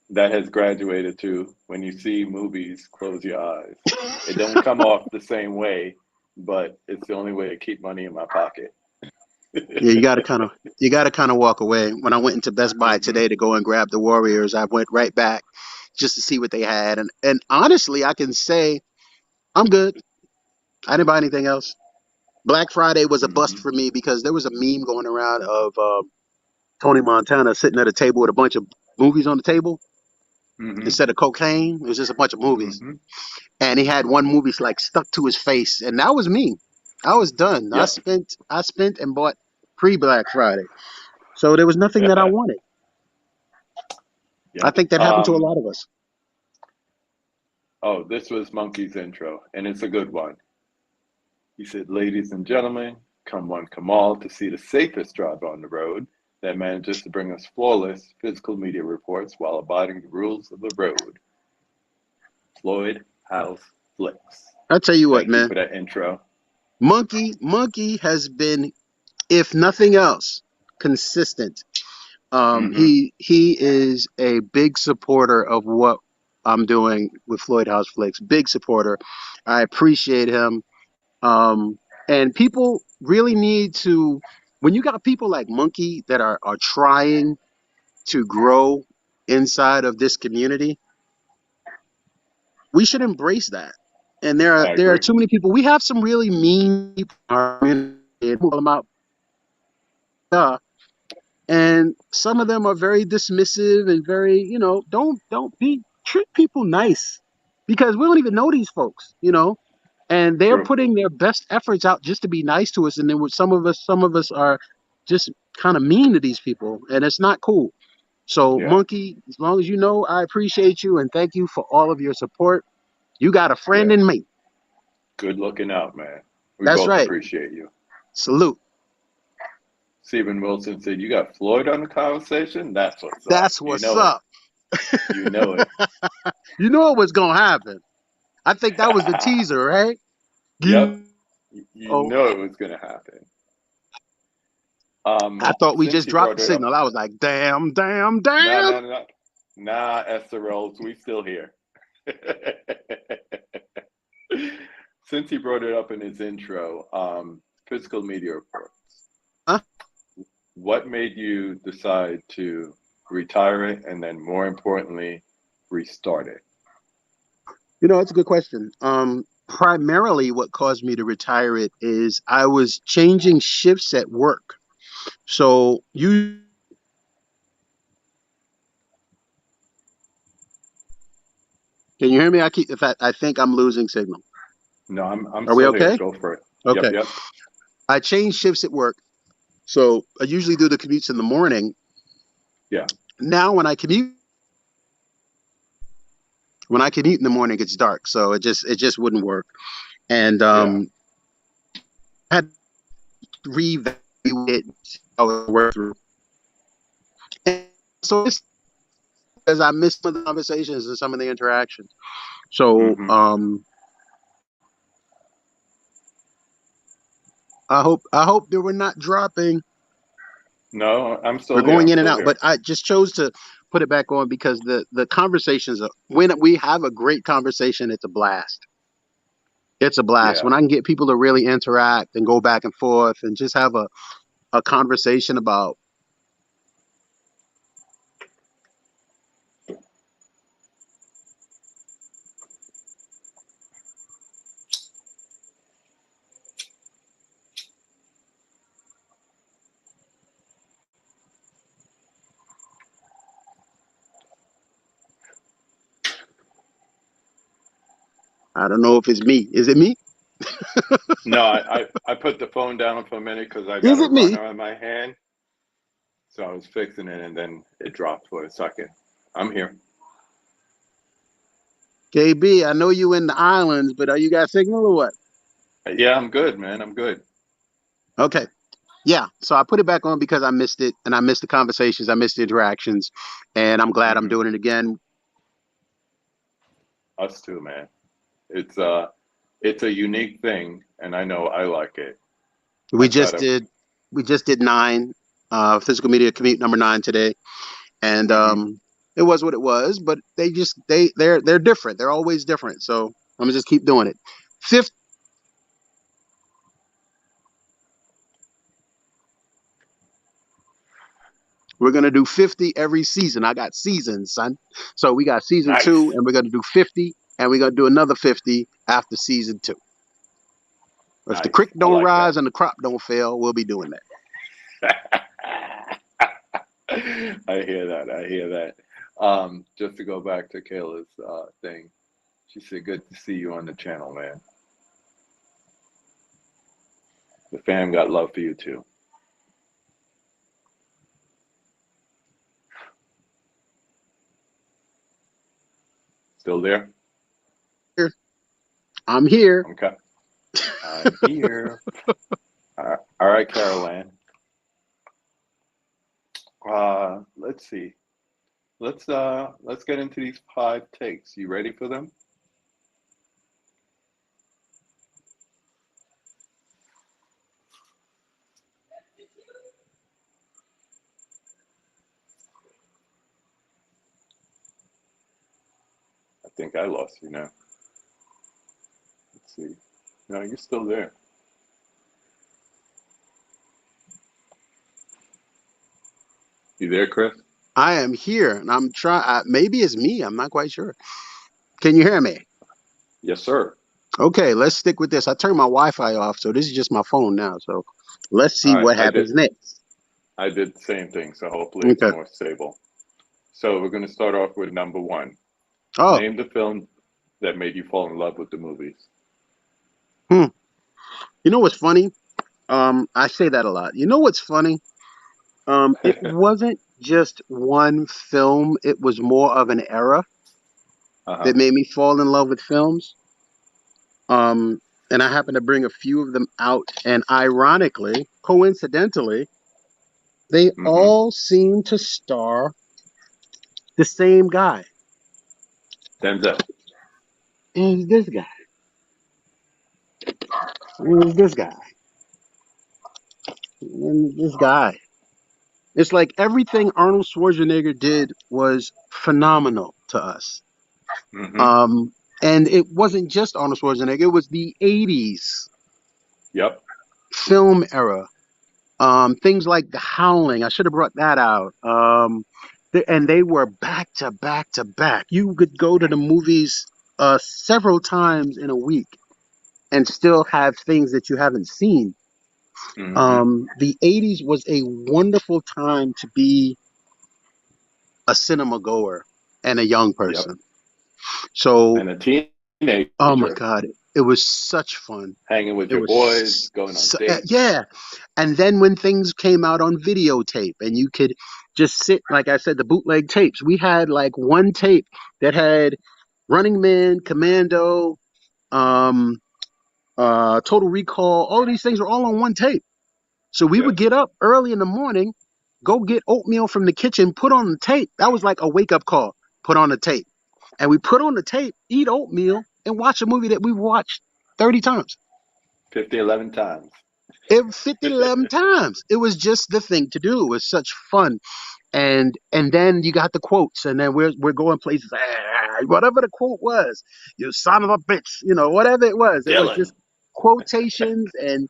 That has graduated to when you see movies, close your eyes. It don't come off the same way, but it's the only way to keep money in my pocket. Yeah, you gotta kind of walk away. When I went into Best Buy Hmm. today to go and grab the Warriors, I went right back just to see what they had, and honestly, I can say I'm good. I didn't buy anything else. Black Friday was a bust Hmm. for me because there was a meme going around of Tony Montana sitting at a table with a bunch of movies on the table Hmm. instead of cocaine. It was just a bunch of movies, Hmm. and he had one movie like stuck to his face, and that was me. I was done. Yep. I spent and bought pre Black Friday, so there was nothing that I wanted. I Yep. think that happened to a lot of us. Oh, this was Monkey's intro, and it's a good one. He said, "Ladies and gentlemen, come one, come all to see the safest driver on the road that manages to bring us flawless physical media reports while abiding the rules of the road. Floyd House Flicks." I tell you what, Thank you man, for that intro. Monkey has been, if nothing else, consistent. Hmm. He is a big supporter of what I'm doing with FloydHouseFlix. Big supporter. I appreciate him. Um, and people really need to, when you got people like Monkey that are trying to grow inside of this community, we should embrace that. And I there are agree. too many people. We have some really mean people in our community, and call them out. And some of them are very dismissive and very, don't be treat people nice, because we don't even know these folks, and they're True. putting their best efforts out just to be nice to us, and then with some of us are just kind of mean to these people, and it's not cool. So Yeah. Monkey, as long as you know, I appreciate you and thank you for all of your support. You got a friend Yeah. in me. Good looking out, man. We That's both right. appreciate you. Salute. Stephen Wilson said, "You got Floyd on the conversation? That's what's up. That's You what's know it. up. You know it." You know what's gonna happen. I think that was the teaser, right? Yep. You You oh, know it was going to happen. I thought we Since just you dropped brought the it up, signal. I was like, damn, damn, nah, damn. nah, nah, nah, Esther Rolls, we still here. Since he brought it up in his intro, physical media reports. Huh? What made you decide to retire it and then, more importantly, restart it? It's a good question. Primarily what caused me to retire it is I was changing shifts at work. So you Can you hear me? In fact, I think I'm losing signal. No, I'm Are we still here. okay? Go for it. Yep, Okay. yep. I changed shifts at work. So I usually do the commutes in the morning. Yeah, Now when I commute in the morning, it's dark. So it just wouldn't work. And yeah. I had to reevaluate it, how it worked through. And so it's because I missed some of the conversations and some of the interactions. So Mm-hmm. I hope that we're not dropping. No, I'm We're still here. going I'm in and still out, here. but I just chose to put it back on because the conversations when we have a great conversation, it's a blast. It's a blast Yeah. when I can get people to really interact and go back and forth and just have a conversation about. I don't know if it's me. Is it me? No, I put the phone down for a minute because I got Is a it me? runner in my hand. So I was fixing it and then it dropped for a second. I'm here. KB, I know you in the islands, but are you got signal or what? Yeah, I'm good, man. I'm good. Okay. Yeah. So I put it back on because I missed it and I missed the conversations. I missed the interactions. And I'm glad I'm Hmm. doing it again. Us too, man. It's it's a unique thing, and I know I like it. I We try just to. did we just did nine, physical media commute number nine today. And Hmm. it was what it was, but they're different. They're always different. So I'm gonna just keep doing it. Fifth, we're gonna do 50 every season. I got seasons, son. So we got season two, Nice. and we're gonna do 50, and we're gonna do another 50 after season two. If the Nice. creek I don't like rise and the crop don't fail, we'll be doing that. that. I hear that. I hear that. Just to go back to Kayla's thing, she said, "Good to see you on the channel, man. The fam got love for you too." Still there? Here, I'm here. Okay. I'm here. All right, Carol Ann. Let's see. Let's get into these five takes. You ready for them? I think I lost you now. Let's see. No, you're still there. You there, Chris? I am here, and I'm trying. Maybe it's me. I'm not quite sure. Can you hear me? Yes, sir. Okay, let's stick with this. I turned my Wi-Fi off, so this is just my phone now. So let's All see right. what happens next. I did the same thing, so hopefully it's Okay. more stable. So we're going to start off with number one. Oh, Name the film that made you fall in love with the movies. hmm. You know what's funny? I say that a lot. You know what's funny? It wasn't just one film. It was more of an era Uh-huh. that made me fall in love with films. Um, and I happen to bring a few of them out. And ironically, coincidentally, they Mm-hmm. all seem to star the same guy. Denzel. And this guy. And this guy. And this guy. It's like everything Arnold Schwarzenegger did was phenomenal to us. Mm-hmm. Um, and it wasn't just Arnold Schwarzenegger; it was the '80s Yep. film era. Things like The Howling. I should have brought that out. And they were back to back to back. You could go to the movies several times in a week and still have things that you haven't seen. Mm-hmm. The '80s was a wonderful time to be a cinema goer and a young Yep. person. So, And a oh my teenager God, it was such fun. hanging with It your boys, was going on so, dates. yeah. And then when things came out on videotape and you could just sit, like I said, the bootleg tapes, we had like one tape that had Running Man, Commando, um, Total Recall, all of these things were all on one tape. So we would Yep. get up early in the morning, go get oatmeal from the kitchen, put on the tape. That was like a wake up call. Put on the tape. And we put on the tape, eat oatmeal, and watch a movie that we watched 30 times. 50, 11 times. It 50, 11 times. It was just the thing to do. It was such fun. And then you got the quotes, and then we're going places. Whatever the quote was, you son of a bitch, whatever it was just Dylan. quotations and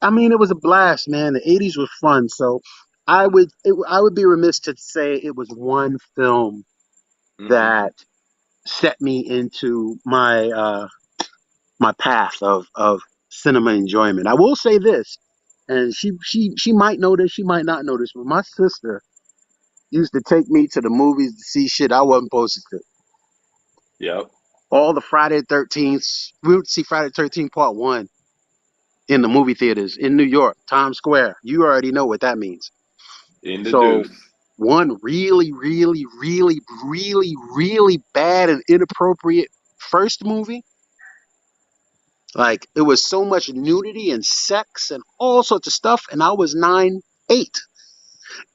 I mean it was a blast, man. The '80s was fun, so I would be remiss to say it was one film Mm-hmm. that set me into my path of cinema enjoyment. I will say this, and she might know this, she might not know this, but my sister used to take me to the movies to see shit I wasn't supposed to. Yep. All the Friday the 13th, we would see Friday the 13th Part 1 in the movie theaters in New York, Times Square. You already know what that means. In the So, deuce. one really, really, really, really, really bad and inappropriate first movie. Like, it was so much nudity and sex and all sorts of stuff. And I was 9, 8.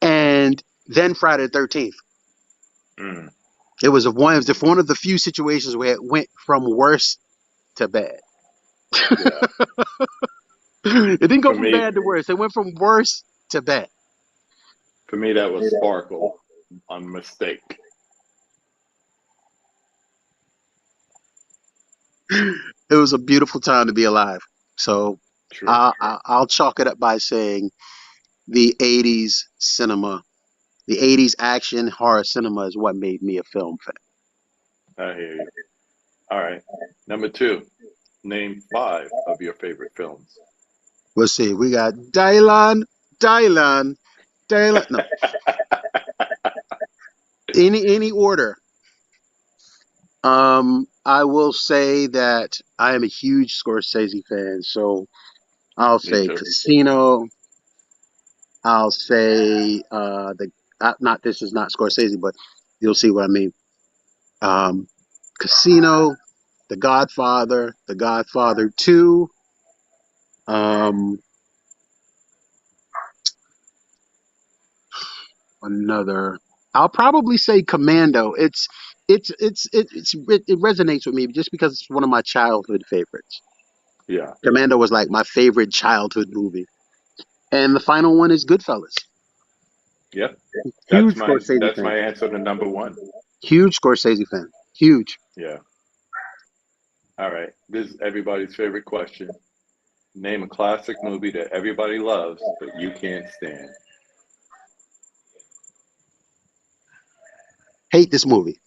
And then Friday the 13th. Mm. It was one of the few situations where it went from worse to bad. Yeah. It didn't go For from me, bad to worse. It went from worse to bad. for me, that was Sparkle on Mistake. It was a beautiful time to be alive. So True. I'll chalk it up by saying the '80s cinema, the '80s action horror cinema is what made me a film fan. I hear you. All right. Number two, name five of your favorite films. Let's see. We got Dylan, Dylan, Dylan. No, any order. I will say that I am a huge Scorsese fan, so I'll Me say too. Casino. I'll say the not this is not Scorsese, but you'll see what I mean. Um, Casino, The Godfather, The Godfather 2. Um, another. I'll probably say Commando. It resonates with me just because it's one of my childhood favorites. Yeah. Commando was like my favorite childhood movie. And the final one is Goodfellas. Yep. Huge Scorsese That's fan. my answer to number one. Huge Scorsese fan. Huge. Yeah. All right. This is everybody's favorite question. Name a classic movie that everybody loves but you can't stand. Hate this movie.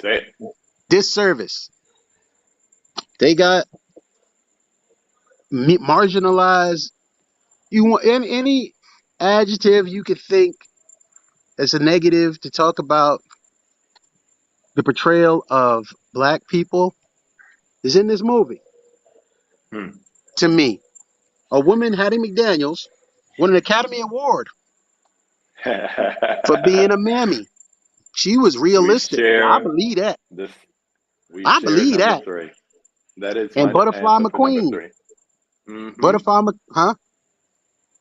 Say it. Disservice. They got marginalized. You want any adjective you could think as a negative to talk about the portrayal of black people is in this movie. Hmm. To me, a woman, Hattie McDaniels, won an Academy Award for being a mammy. She was we realistic. I share believe that. this. We I share believe number that. three. That is And my Butterfly answer for number McQueen. three. Mm-hmm. Huh?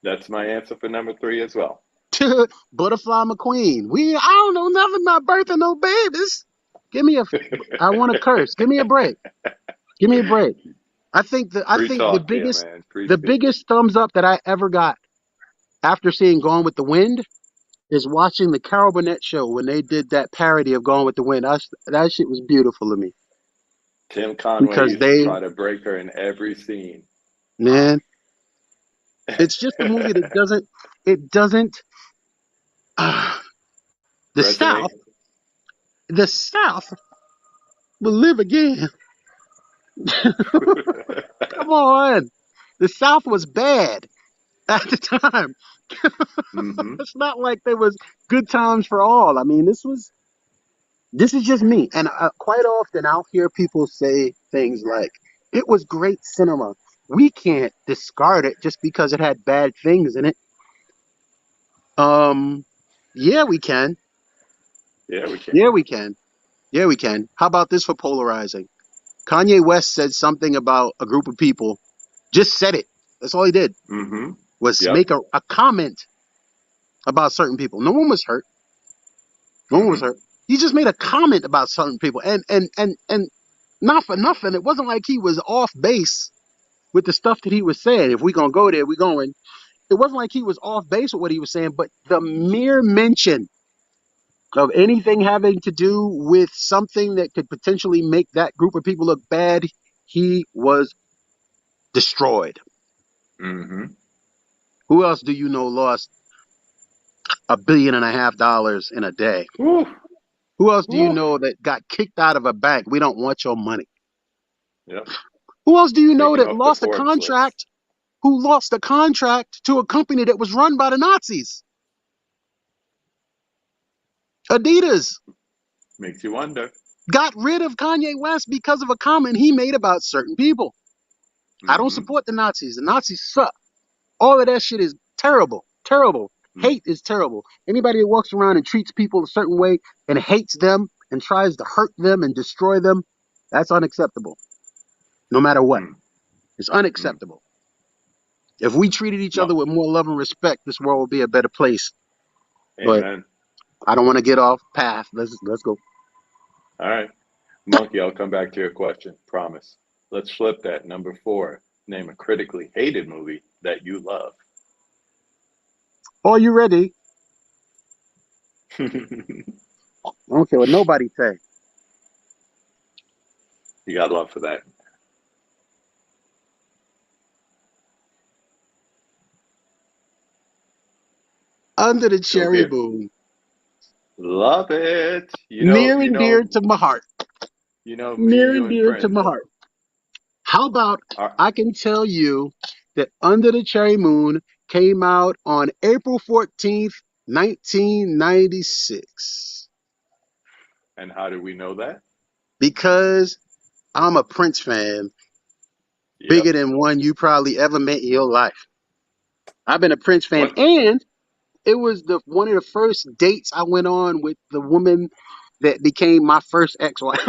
That's my answer for number three as well. Butterfly McQueen. I don't know nothing about birthing no babies. Give me a. I want to curse. Give me a break. Give me a break. I Free think talk here, man. Free the speech. biggest thumbs up that I ever got after seeing Gone with the Wind is watching the Carol Burnett show when they did that parody of Gone with the Wind. That shit was beautiful to me Tim Conway because used to try to break her in every scene. man, it's just a movie that doesn't uh, the South, Resonate? the South will live again. Come on, the South was bad at the time. Mm-hmm. It's not like there was good times for all. I mean, this was. This is just me. And quite often I'll hear people say things like, it was great cinema. We can't discard it just because it had bad things in it. Um, yeah, we can. Yeah, we Yeah, can. we can. Yeah, we can. How about this for polarizing? Kanye West said something about a group of people, just said it. That's all he did Mm-hmm. was Yep. make a comment about certain people. No one was hurt. No one was Mm-hmm. hurt. He just made a comment about certain people. And not for nothing. It wasn't like he was off base with the stuff that he was saying. If we gonna go there, we going. It wasn't like he was off base with what he was saying, but the mere mention of anything having to do with something that could potentially make that group of people look bad, he was destroyed. Mm-hmm. Who else do you know lost $1.5 billion in a day? Woo. Who else do you Woo. know that got kicked out of a bank? We don't want your money. Yep. Who else do you know Taken that off the lost a Forbes list. contract? Who lost a contract to a company that was run by the Nazis? Adidas Makes you wonder. got rid of Kanye West because of a comment he made about certain people. I don't Mm-hmm. support the Nazis. The Nazis suck. All of that shit is terrible. Terrible. Mm. Hate is terrible. Anybody that walks around and treats people a certain way and hates them and tries to hurt them and destroy them, that's unacceptable. No matter what. Mm. It's Mm. unacceptable. If we treated each other Mo- with more love and respect, this world would be a better place. But Amen. I don't want to get off path. Let's go. All right. Monkey, I'll come back to your question. Promise. Let's flip that. Number four. Name a critically hated movie that you love. Are you ready? You I don't care what nobody say. got love for that. Under the Go cherry here. moon, Love it. near and dear to my heart. Me, Near you, and and dear to my Prince. heart. How about Are, I can tell you that Under the Cherry Moon came out on April 14th, 1996. and how do we know that? Because I'm a Prince fan, bigger Yep. than one you probably ever met in your life. I've been a Prince fan, What? and it was the one of the first dates I went on with the woman that became my first ex-wife,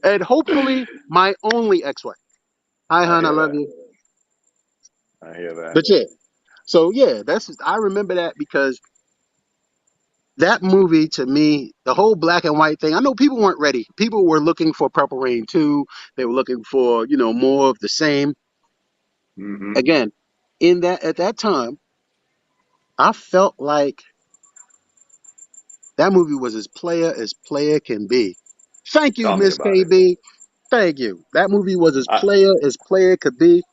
and hopefully my only ex-wife. Hi, I hon, I hear love that. you. I hear that. But yeah, so yeah, that's I remember that because that movie to me, the whole black and white thing. I know people weren't ready. People were looking for Purple Rain 2. They were looking for more of the same. Mm-hmm. Again, in that at that time, I felt like that movie was as player can be. Thank you, Tell me Miss about it. KB. Thank you. That movie was I, as player could be,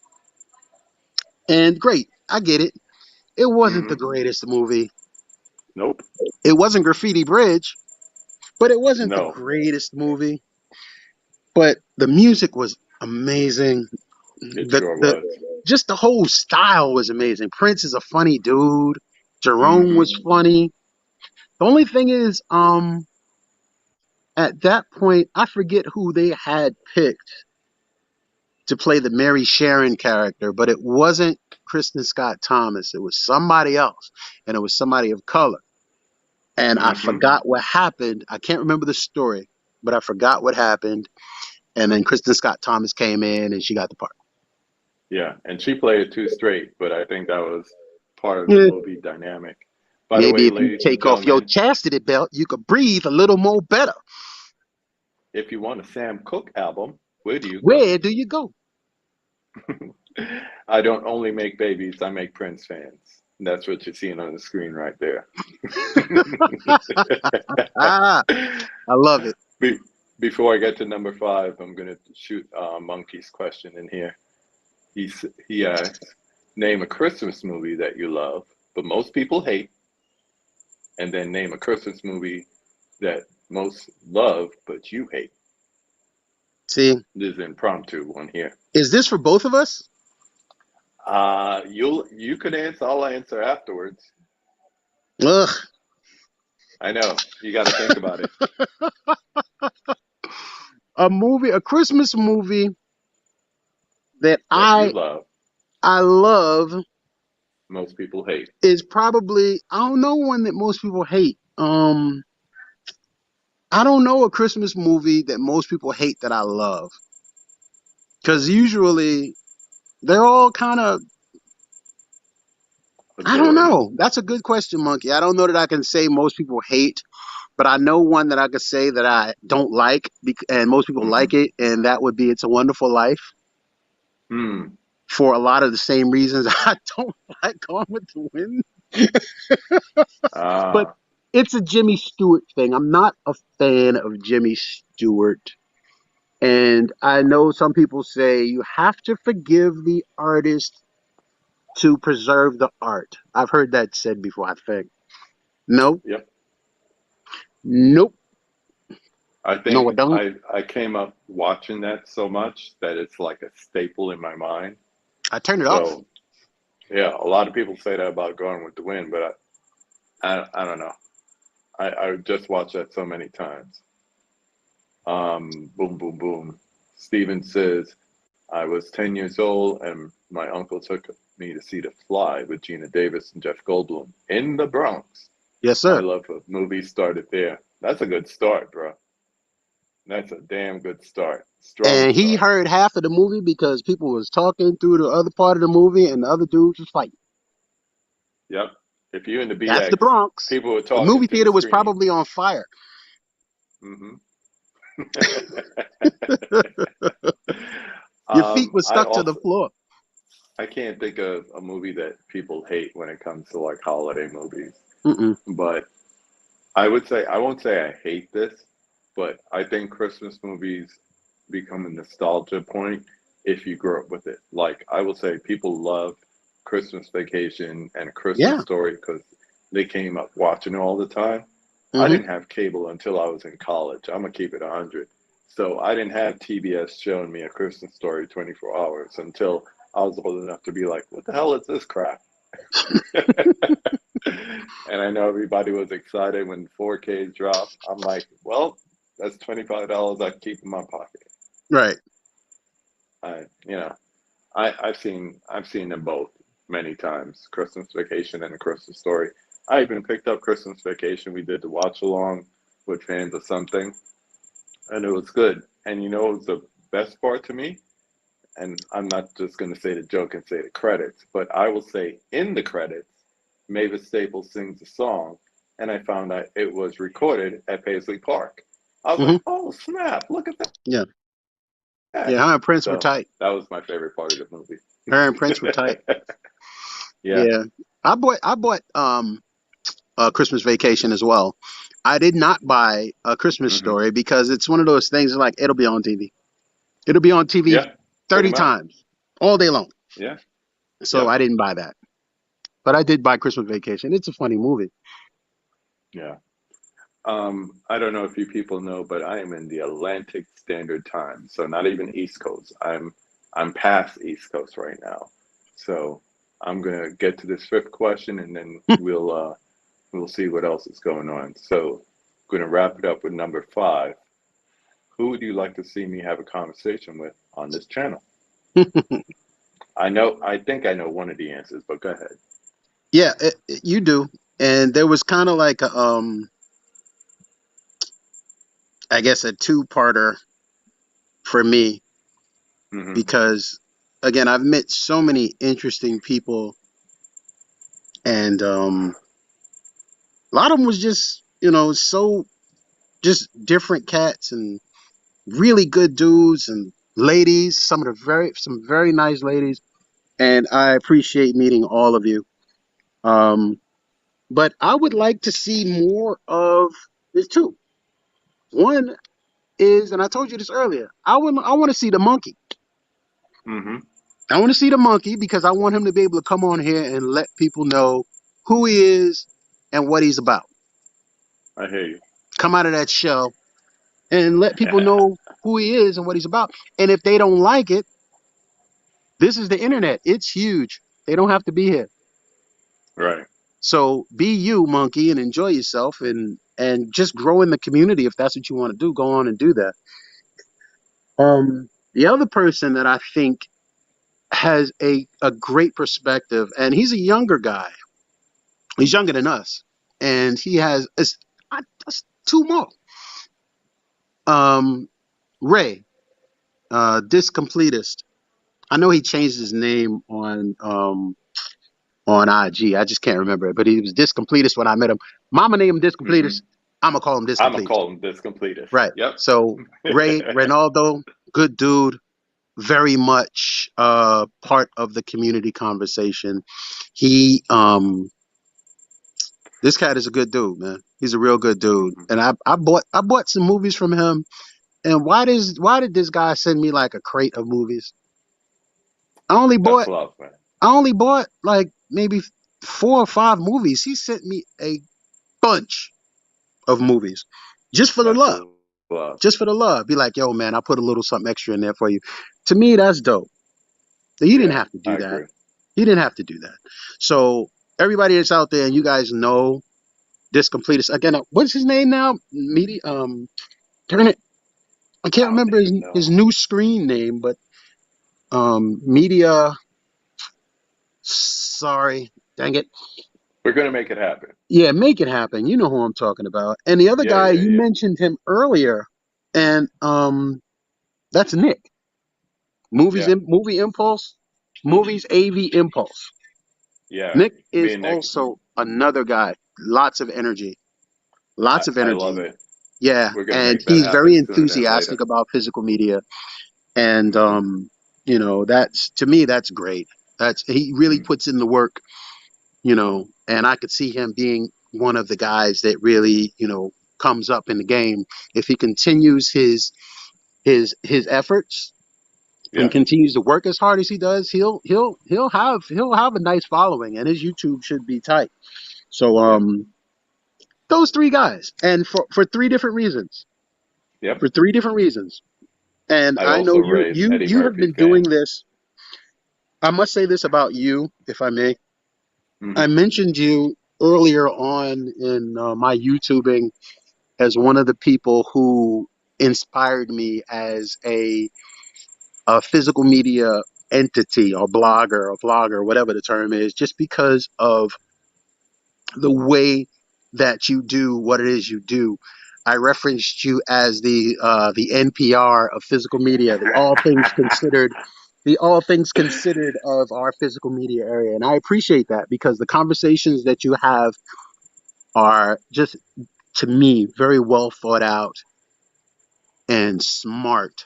and great. I get it. It wasn't the mm-hmm. greatest movie. Nope. It wasn't Graffiti Bridge, but it wasn't the No. greatest movie. But the music was amazing. It The sure the was. just the whole style was amazing. Prince is a funny dude. Jerome Mm-hmm. was funny. The only thing is, at that point, I forget who they had picked to play the Mary Sharon character, but it wasn't Kristen Scott Thomas. It was somebody else, and it was somebody of color. And I Mm-hmm. forgot what happened. I can't remember the story, but I forgot what happened. And then Kristen Scott Thomas came in, and she got the part. Yeah. And she played it too straight, but I think that was part of the Yeah. movie dynamic. By the Maybe way, if you ladies and take off your gentlemen, chastity belt, you could breathe a little more better. if you want a Sam Cooke album, where do you go? Where do you go? I don't only make babies, I make Prince fans. That's what you're seeing on the screen right there. Ah, I love it. Be- Before I get to number five, I'm going to shoot Monkey's question in here. He asks, name a Christmas movie that you love, but most people hate, and then name a Christmas movie that most love, but you hate. See, This is impromptu one here. is this for both of us? You could answer. I'll answer afterwards. Ugh. I know. You got to think about it. A Christmas movie that That you I love, I love most people hate. is probably I don't know one that most people hate. I don't know a Christmas movie that most people hate that I love because usually they're all kind of I don't Adored. know. That's a good question, Monkey. I don't know that I can say most people hate, but I know one that I could say that I don't like, and most people Mm-hmm. like it, and that would be "It's a Wonderful Life" Hmm. for a lot of the same reasons I don't like Gone with the Wind. But Ah, it's a Jimmy Stewart thing. I'm not a fan of Jimmy Stewart. And I know some people say you have to forgive the artist to preserve the art. I've heard that said before, I think. Nope. yep. Nope. I No, I think don't. I came up watching that so much that it's like a staple in my mind. I turn it off. So yeah, a lot of people say that about Gone with the Wind, but I don't know. I just watched that so many times. Boom, boom, boom. Steven says, I was 10 years old and my uncle took me to see The Fly with Gina Davis and Jeff Goldblum in the Bronx. Yes, My sir. love of movies started there. That's a good start, bro. That's a damn good start. Strong And he start. heard half of the movie because people was talking through the other part of the movie and the other dudes was fighting. Yep. If you're in the That's the BX, Bronx. people were The talking movie through the theater was screen. probably on fire. Hmm. Your feet were I stuck to the also floor. I can't think of a movie that people hate when it comes to like holiday movies. Mm-mm. But I would say I won't say I hate this, but I think Christmas movies become a nostalgia point if you grew up with it. Like I will say people love Christmas Vacation and Christmas Yeah. Story because they came up watching it all the time. I Hmm. didn't have cable until I was in college. I'm gonna keep it 100. So I didn't have TBS showing me a Christmas Story 24 hours until I was old enough to be like, what the hell is this crap? And I know everybody was excited when 4K dropped. I'm like, well, that's $25 I keep in my pocket. Right. You know, I've seen them both many times, Christmas Vacation and A Christmas Story. I even picked up Christmas Vacation. We did the watch along with fans of something, and it was good. And you know, it was the best part to me. And I'm not just going to say the joke and say the credits, but I will say in the credits, Mavis Staples sings a song, and I found out it was recorded at Paisley Park. I was Hmm. like, oh snap, look at Yeah. that. Yeah. Her and Prince were So tight. that was my favorite part of the movie. Her and Prince were tight. Yeah. Yeah. I bought a Christmas Vacation as well. I did not buy A Christmas Hmm. Story because it's one of those things like it'll be on TV. It'll be on TV Yeah, pretty 30 much. times all day long. Yeah. So Yep. I didn't buy that. But I did buy Christmas Vacation. It's a funny movie. Yeah. I don't know if you people know, but I am in the Atlantic Standard Time, so not even East Coast. I'm past East Coast right now. So I'm gonna get to this fifth question, and then we'll see what else is going on. So I'm gonna wrap it up with number five. Who would you like to see me have a conversation with on this channel? I think I know one of the answers, but go ahead. Yeah, you do. And there was kind of like I guess a two-parter for me Hmm. because again, I've met so many interesting people and a lot of them was just, so just different cats and really good dudes and ladies, some very nice ladies, and I appreciate meeting all of you. Um, but I would like to see more of there's two. One is, and I told you this earlier, I want to see the monkey. Hmm. I want to see the monkey because I want him to be able to come on here and let people know who he is and what he's about. I hear you. Come out of that shell and let people know who he is and what he's about. And if they don't like it, this is the internet. It's huge. They don't have to be here. Right. So be you, monkey, and enjoy yourself, and just grow in the community if that's what you want to do. Go on and do that. The other person that I think has a great perspective, and he's a younger guy. He's younger than us, and he has two more. Um, Ray, disc completist. I know he changed his name on IG. I just can't remember it, but he was disc completist when I met him. Mama named him disc Hmm. completist. I'm gonna call him disc I'm gonna completist. call him this completist. Right. Yep. So Ray Reynaldo, good dude, very much part of the community conversation. He This cat is a good dude, man. He's a real good dude. Hmm. And I bought some movies from him. And why did this guy send me like a crate of movies? I only That's bought love, man. I only bought like maybe 4 or 5 movies. He sent me a bunch of movies just for the That's love. love. Just for the love. Be like, yo, man, I put a little something extra in there for you. To me, that's dope. He Yeah, didn't have to I do agree. that. He didn't have to do that. So everybody that's out there, and you guys know this completest again. What's his name now? Media. Turn it. I I can't don't remember even his know. new screen name, but media. Sorry, dang it. We're gonna make it happen. Yeah, make it happen. You know who I'm talking about. And the other Yeah, guy, yeah, you yeah. mentioned him earlier, and that's Nick. Yeah, Movie Impulse, movies AV Impulse. yeah. Nick Me is and Nick, also another guy. Lots of energy. Lots of I love energy. it. Yeah, We're gonna and make that he's very happen sooner than enthusiastic later. about physical media. And Hmm. that's to me that's great. That's he really puts in the work, and I could see him being one of the guys that really, comes up in the game if he continues his efforts and Yeah, continues to work as hard as he does. He'll have a nice following, and his YouTube should be tight. So yeah, those 3 guys, and for 3 different reasons. yep. For 3 different reasons. And I I know also you raised you Eddie you have Murphy been doing fans. this. I must say this about you, if I may. I Hmm. mentioned you earlier on in my YouTubing as one of the people who inspired me as a physical media entity or blogger or vlogger, whatever the term is, just because of the way that you do what it is you do. I referenced you as the NPR of physical media, the all things considered of our physical media area, and I appreciate that because the conversations that you have are just to me very well thought out and smart,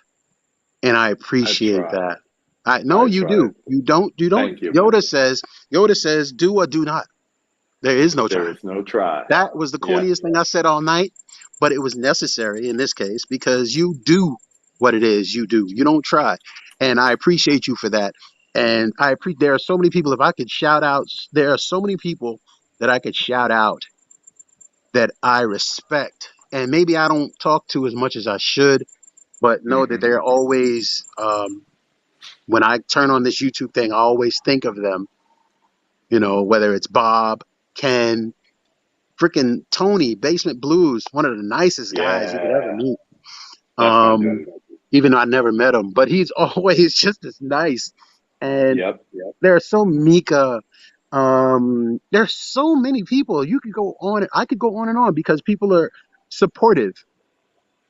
and I I appreciate try. that. I know I you try. do. You don't. Thank you, man. Yoda says do or do not. There is no There try. is no try. That was the Yeah, corniest thing I said all night, but it was necessary in this case because you do what it is you do. You don't try. And I appreciate you for that. And there are so many people, if I could shout out, there are so many people that I could shout out that I respect. And maybe I don't talk to as much as I should, but know that hmm, they're always, when I turn on this YouTube thing, I always think of them, whether it's Bob, Ken, freaking Tony, Basement Blues, one of the nicest guys you could ever yeah. meet. That's my Um, dude. Even though I never met him, but he's always just as nice. And Yep, there's so Mika. There's so many people you could go on. I could go on and on because people are supportive.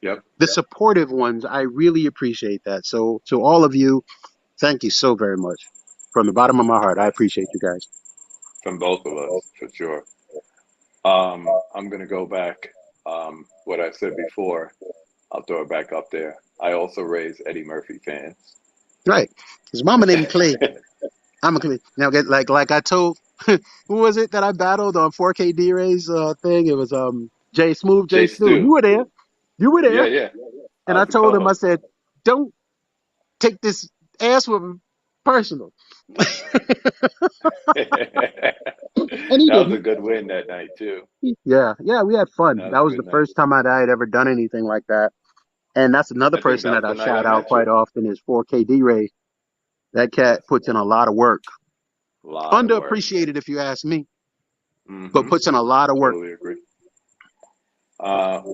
yep. The supportive ones, I really appreciate that. So to all of you, thank you so very much from the bottom of my heart. I appreciate you guys. From both of us, for sure. I'm gonna go back. What I said before, I'll throw it back up there. I also raised Eddie Murphy fans. Right. His mama named Clay. I'm a now get like I told who was it that I battled on 4K D-Ray's thing? It was Jay Smooth, Jay Jay Stu. You Stu. were there. You were Yeah, there. yeah. I And I was a told him, I co-host. said, don't take this ass whooping personal. And he That was a didn't. good win that night too. Yeah, yeah, we had fun. That was That a was good the night. first time I had ever done anything like that. And that's another I think person that that was I the night I shout out met quite you. often is 4K D-Ray. That cat Yes, puts in a lot of work. a lot of work. Underappreciated if you ask me. but Mm-hmm. puts in a lot of work. Totally agree.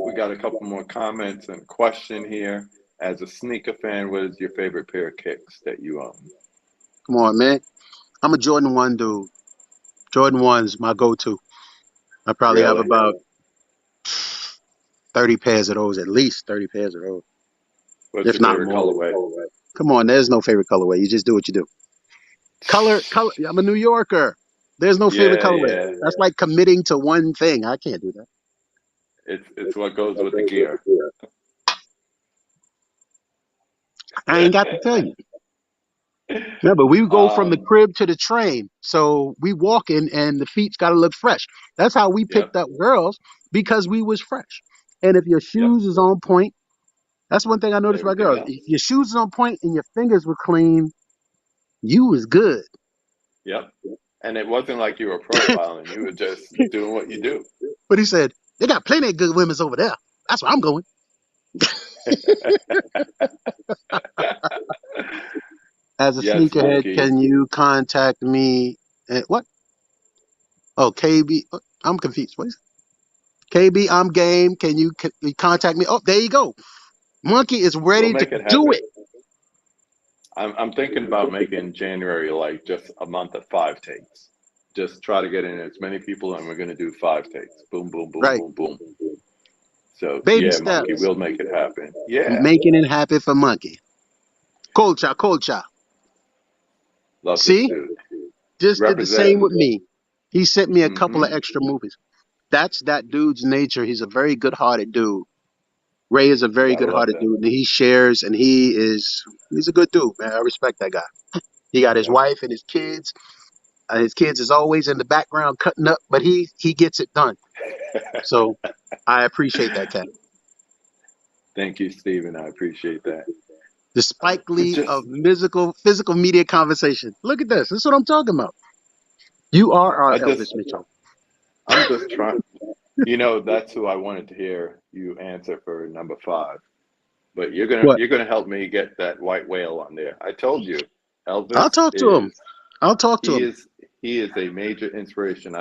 We got a couple more comments and question here. As a sneaker fan, what is your favorite pair of kicks that you own? Come on, man. I'm a Jordan 1 dude. Jordan 1's my go-to. I probably have Really? about 30 pairs of those, at least 30 pairs of those, What's if your not favorite more. colorway? Come on, there's no favorite colorway. You just do what you do. Color. I'm a New Yorker. There's no favorite Yeah, colorway. yeah. That's like committing to one thing. I can't do that. It's what goes with the gear. I ain't got to tell you. Yeah, but we go from the um, crib to the train. So we walking and the feet's got to look fresh. That's how we yep, picked up girls because we was fresh. And if your yep. shoes is on point, that's one thing I noticed about Everything girls. else. If your shoes is on point and your fingers were clean, you was good. Yep. And it wasn't like you were profiling. You were just doing what you do. But he said, they got plenty of good women's over there. That's where I'm going. As a Yes, sneakerhead, monkey. can you contact me at what? Oh, KB. I'm confused. What is it? KB, I'm game. Can you contact me? Oh, there you go. Monkey is We'll ready to make it do happen. it. I'm thinking about making January like just a month of 5 takes. Just try to get in as many people, and we're going to do 5 takes. Boom, boom, boom, Right. boom, boom. So, Baby yeah, monkey, steps. we'll make it happen. Yeah, Making it happen for Monkey. Culture, culture. love this See? dude. Just did the same Representing. with me. He sent me a couple Mm-hmm. of extra movies. That's that dude's nature. He's a very good-hearted dude. Ray is a You very gotta love good-hearted that. dude, and he shares, and he's a good dude, man. I respect that guy. He got his Yep. wife and his kids. His kids is always in the background cutting up, but he gets it done. So I appreciate that cat. Thank you, Stephen. I appreciate that. The Spike Lee Just, of physical media conversation. Look at this. This is what I'm talking about. You are our I Elvis just, Mitchell. I'm just trying. You know, that's who I wanted to hear you answer for number 5. But What? you're gonna help me get that white whale on there. I told you, I'll Elvis talk to him. is I'll talk to he him. is he is a major inspiration.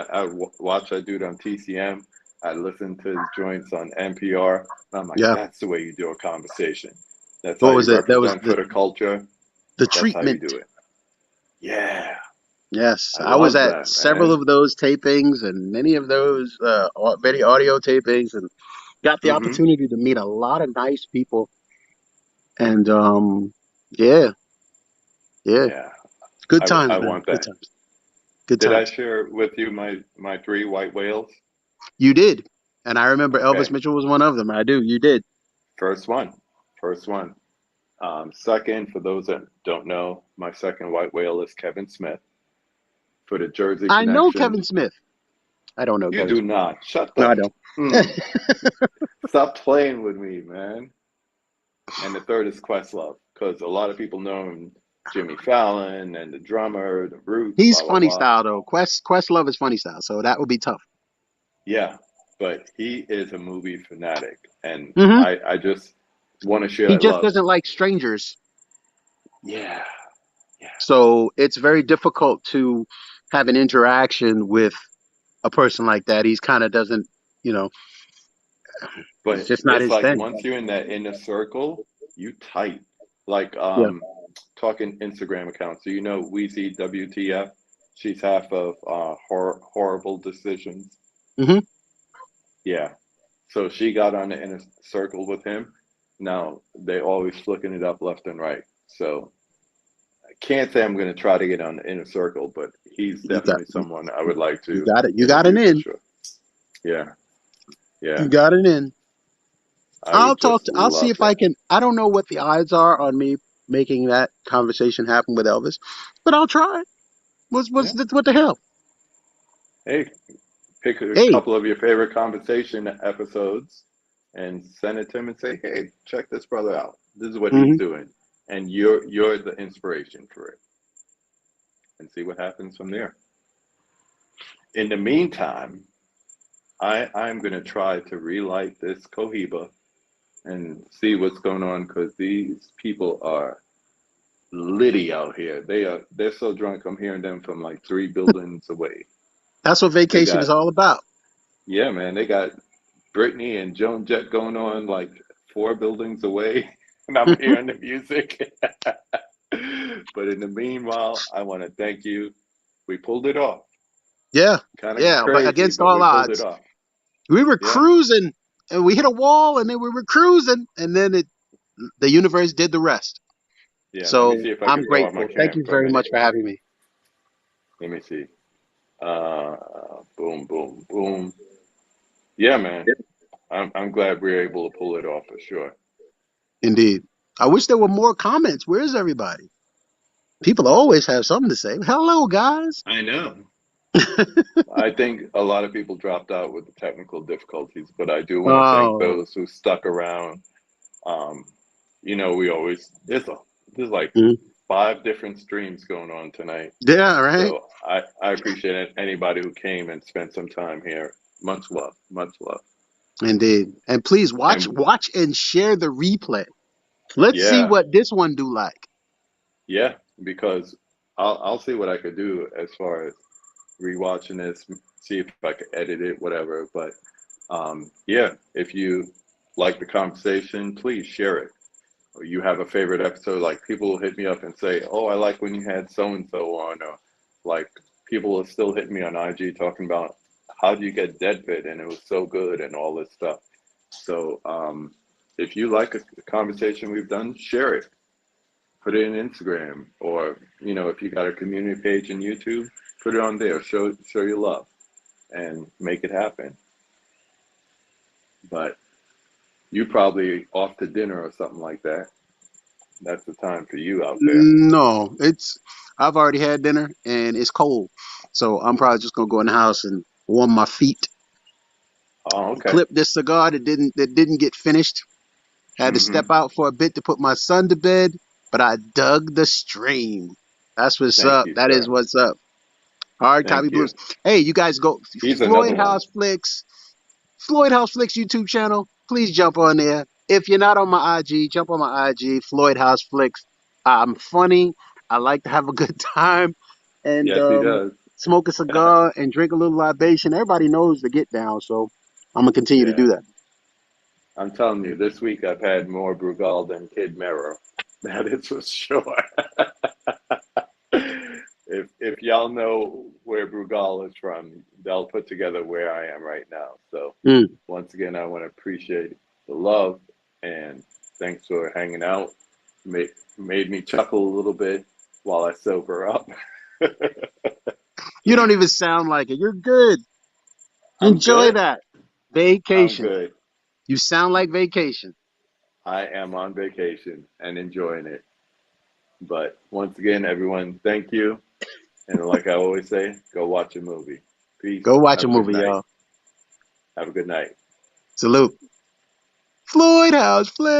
Watch that dude on TCM. I listen to his joints on NPR. And I'm like, Yeah. that's the way you do a conversation. That's how What you was it? That was represent for the culture. the That's how you treatment. do it. Yeah, Yes, I I was love at that, several man. of those tapings and many of those video audio tapings, and got the Mm-hmm. opportunity to meet a lot of nice people. And yeah, yeah, Yeah, good times, I man. want Good that. times. Good Did I times. share with you my 3 white whales? You did, and I remember Elvis Okay, Mitchell was one of them. I do. You did. first one, first one. Second, for those that don't know, my second white whale is Kevin Smith for the Jersey I know connection. Kevin Smith. I don't know You Kevin do Smith. not. Shut No, the. I don't. Stop playing with me, man. And the third is Questlove, because a lot of people know him, Jimmy Fallon and the drummer, the Roots, He's blah blah funny blah. style though. Questlove is funny style, so that would be tough. Yeah, but he is a movie fanatic, and Hmm. I just want to share He that just love. doesn't like strangers. Yeah, yeah. So it's very difficult to have an interaction with a person like that. He's kind of doesn't, you know, it's But just not it's his like thing. once you're in that inner circle, you tight. Like Yeah. talking Instagram accounts. So you know Weezy WTF? She's half of horrible decisions. Hmm. Yeah. So she got on the inner circle with him. Now they always flicking it up left and right. So I can't say I'm going to try to get on the inner circle, but he's You got definitely someone I would like you to got it. You got an interview for in. sure. Yeah. You Yeah. got an in. I would just I'll see love if I that. can. I don't know what the odds are on me making that conversation happen with Elvis, but I'll try. Yeah. What the hell? Hey, pick a Hey. couple of your favorite conversation episodes and send it to him and say, "Hey, check this brother out. This is what he's Hmm. doing, and you're the inspiration for it." And see what happens from there. In the meantime, I'm gonna try to relight this Cohiba and see what's going on because these people are litty out here. They're so drunk. I'm hearing them from like 3 buildings away. That's what They vacation is got, all about. yeah, man, they got Brittany and Joan Jett going on like 4 buildings away, and I'm hearing the music. But in the meanwhile, I want to thank you. We pulled it off. Yeah, Kind of yeah, but crazy, against but all we pulled it odds, off. we were Yeah, cruising and we hit a wall, and then we were cruising, and then the universe did the rest. yeah. Let me So see if I I'm can throw out my grateful. Thank cam you for a very minute. much for having me. Let me see. Uh, Boom, boom, boom. Yeah, man. I'm glad we were able to pull it off for sure. Indeed. I wish there were more comments. Where's everybody? People always have something to say. Hello, guys. I know. I think a lot of people dropped out with the technical difficulties, but I do want to thank Oh, those who stuck around. Um, we always there's like mhm. 5 different streams going on tonight, Yeah, right. so I appreciate anybody who came and spent some time here. Much love, much love, Indeed. And please watch, and watch, and share the replay. Let's see yeah, what this one do like. yeah, because I'll see what I could do as far as rewatching this, see if I could edit it, whatever. But yeah, if you like the conversation, please share it. Or you have a favorite episode, like people will hit me up and say, "Oh, I like when you had so and so on," or like people are still hitting me on IG talking about how do you get Deadfit and it was so good and all this stuff. So if you like a conversation we've done, share it, put it in Instagram, or if you got a community page in YouTube, put it on there. Show your love and make it happen. But you probably off to dinner or something like that. That's the time for you out there. No, I've already had dinner and it's cold. So I'm probably just gonna go in the house and warm my feet. Oh, okay. Clip this cigar that didn't get finished. Had to step Mm-hmm. out for a bit to put my son to bed, but I dug the stream. That's what's Thank up. you, That is sir. what's up. Hard copy Thank you. blues. Hey, you guys go He's Floyd another one. House Flicks, Floyd House Flicks YouTube channel. Please jump on there. If you're not on my IG, jump on my IG, Floyd House Flicks. I'm funny. I like to have a good time and Yes, he does. smoke a cigar and drink a little libation. Everybody knows the get down, so I'm gonna continue to Yeah. do that. I'm telling you, this week I've had more Brugal than Kid Mero. That is for sure. If y'all know where Brugal is from, they'll put together where I am right now. So Mm. once again, I want to appreciate the love and thanks for hanging out. Made me chuckle a little bit while I sober up. You don't even sound like it. You're good. I'm Enjoy good. that. I'm Vacation. good. You sound like vacation. I am on vacation and enjoying it. But once again, everyone, thank you. And like I always say, go watch a movie. Peace. Go watch a Have a good movie, night. y'all. Have a good night. Salute. Floyd House Flicks.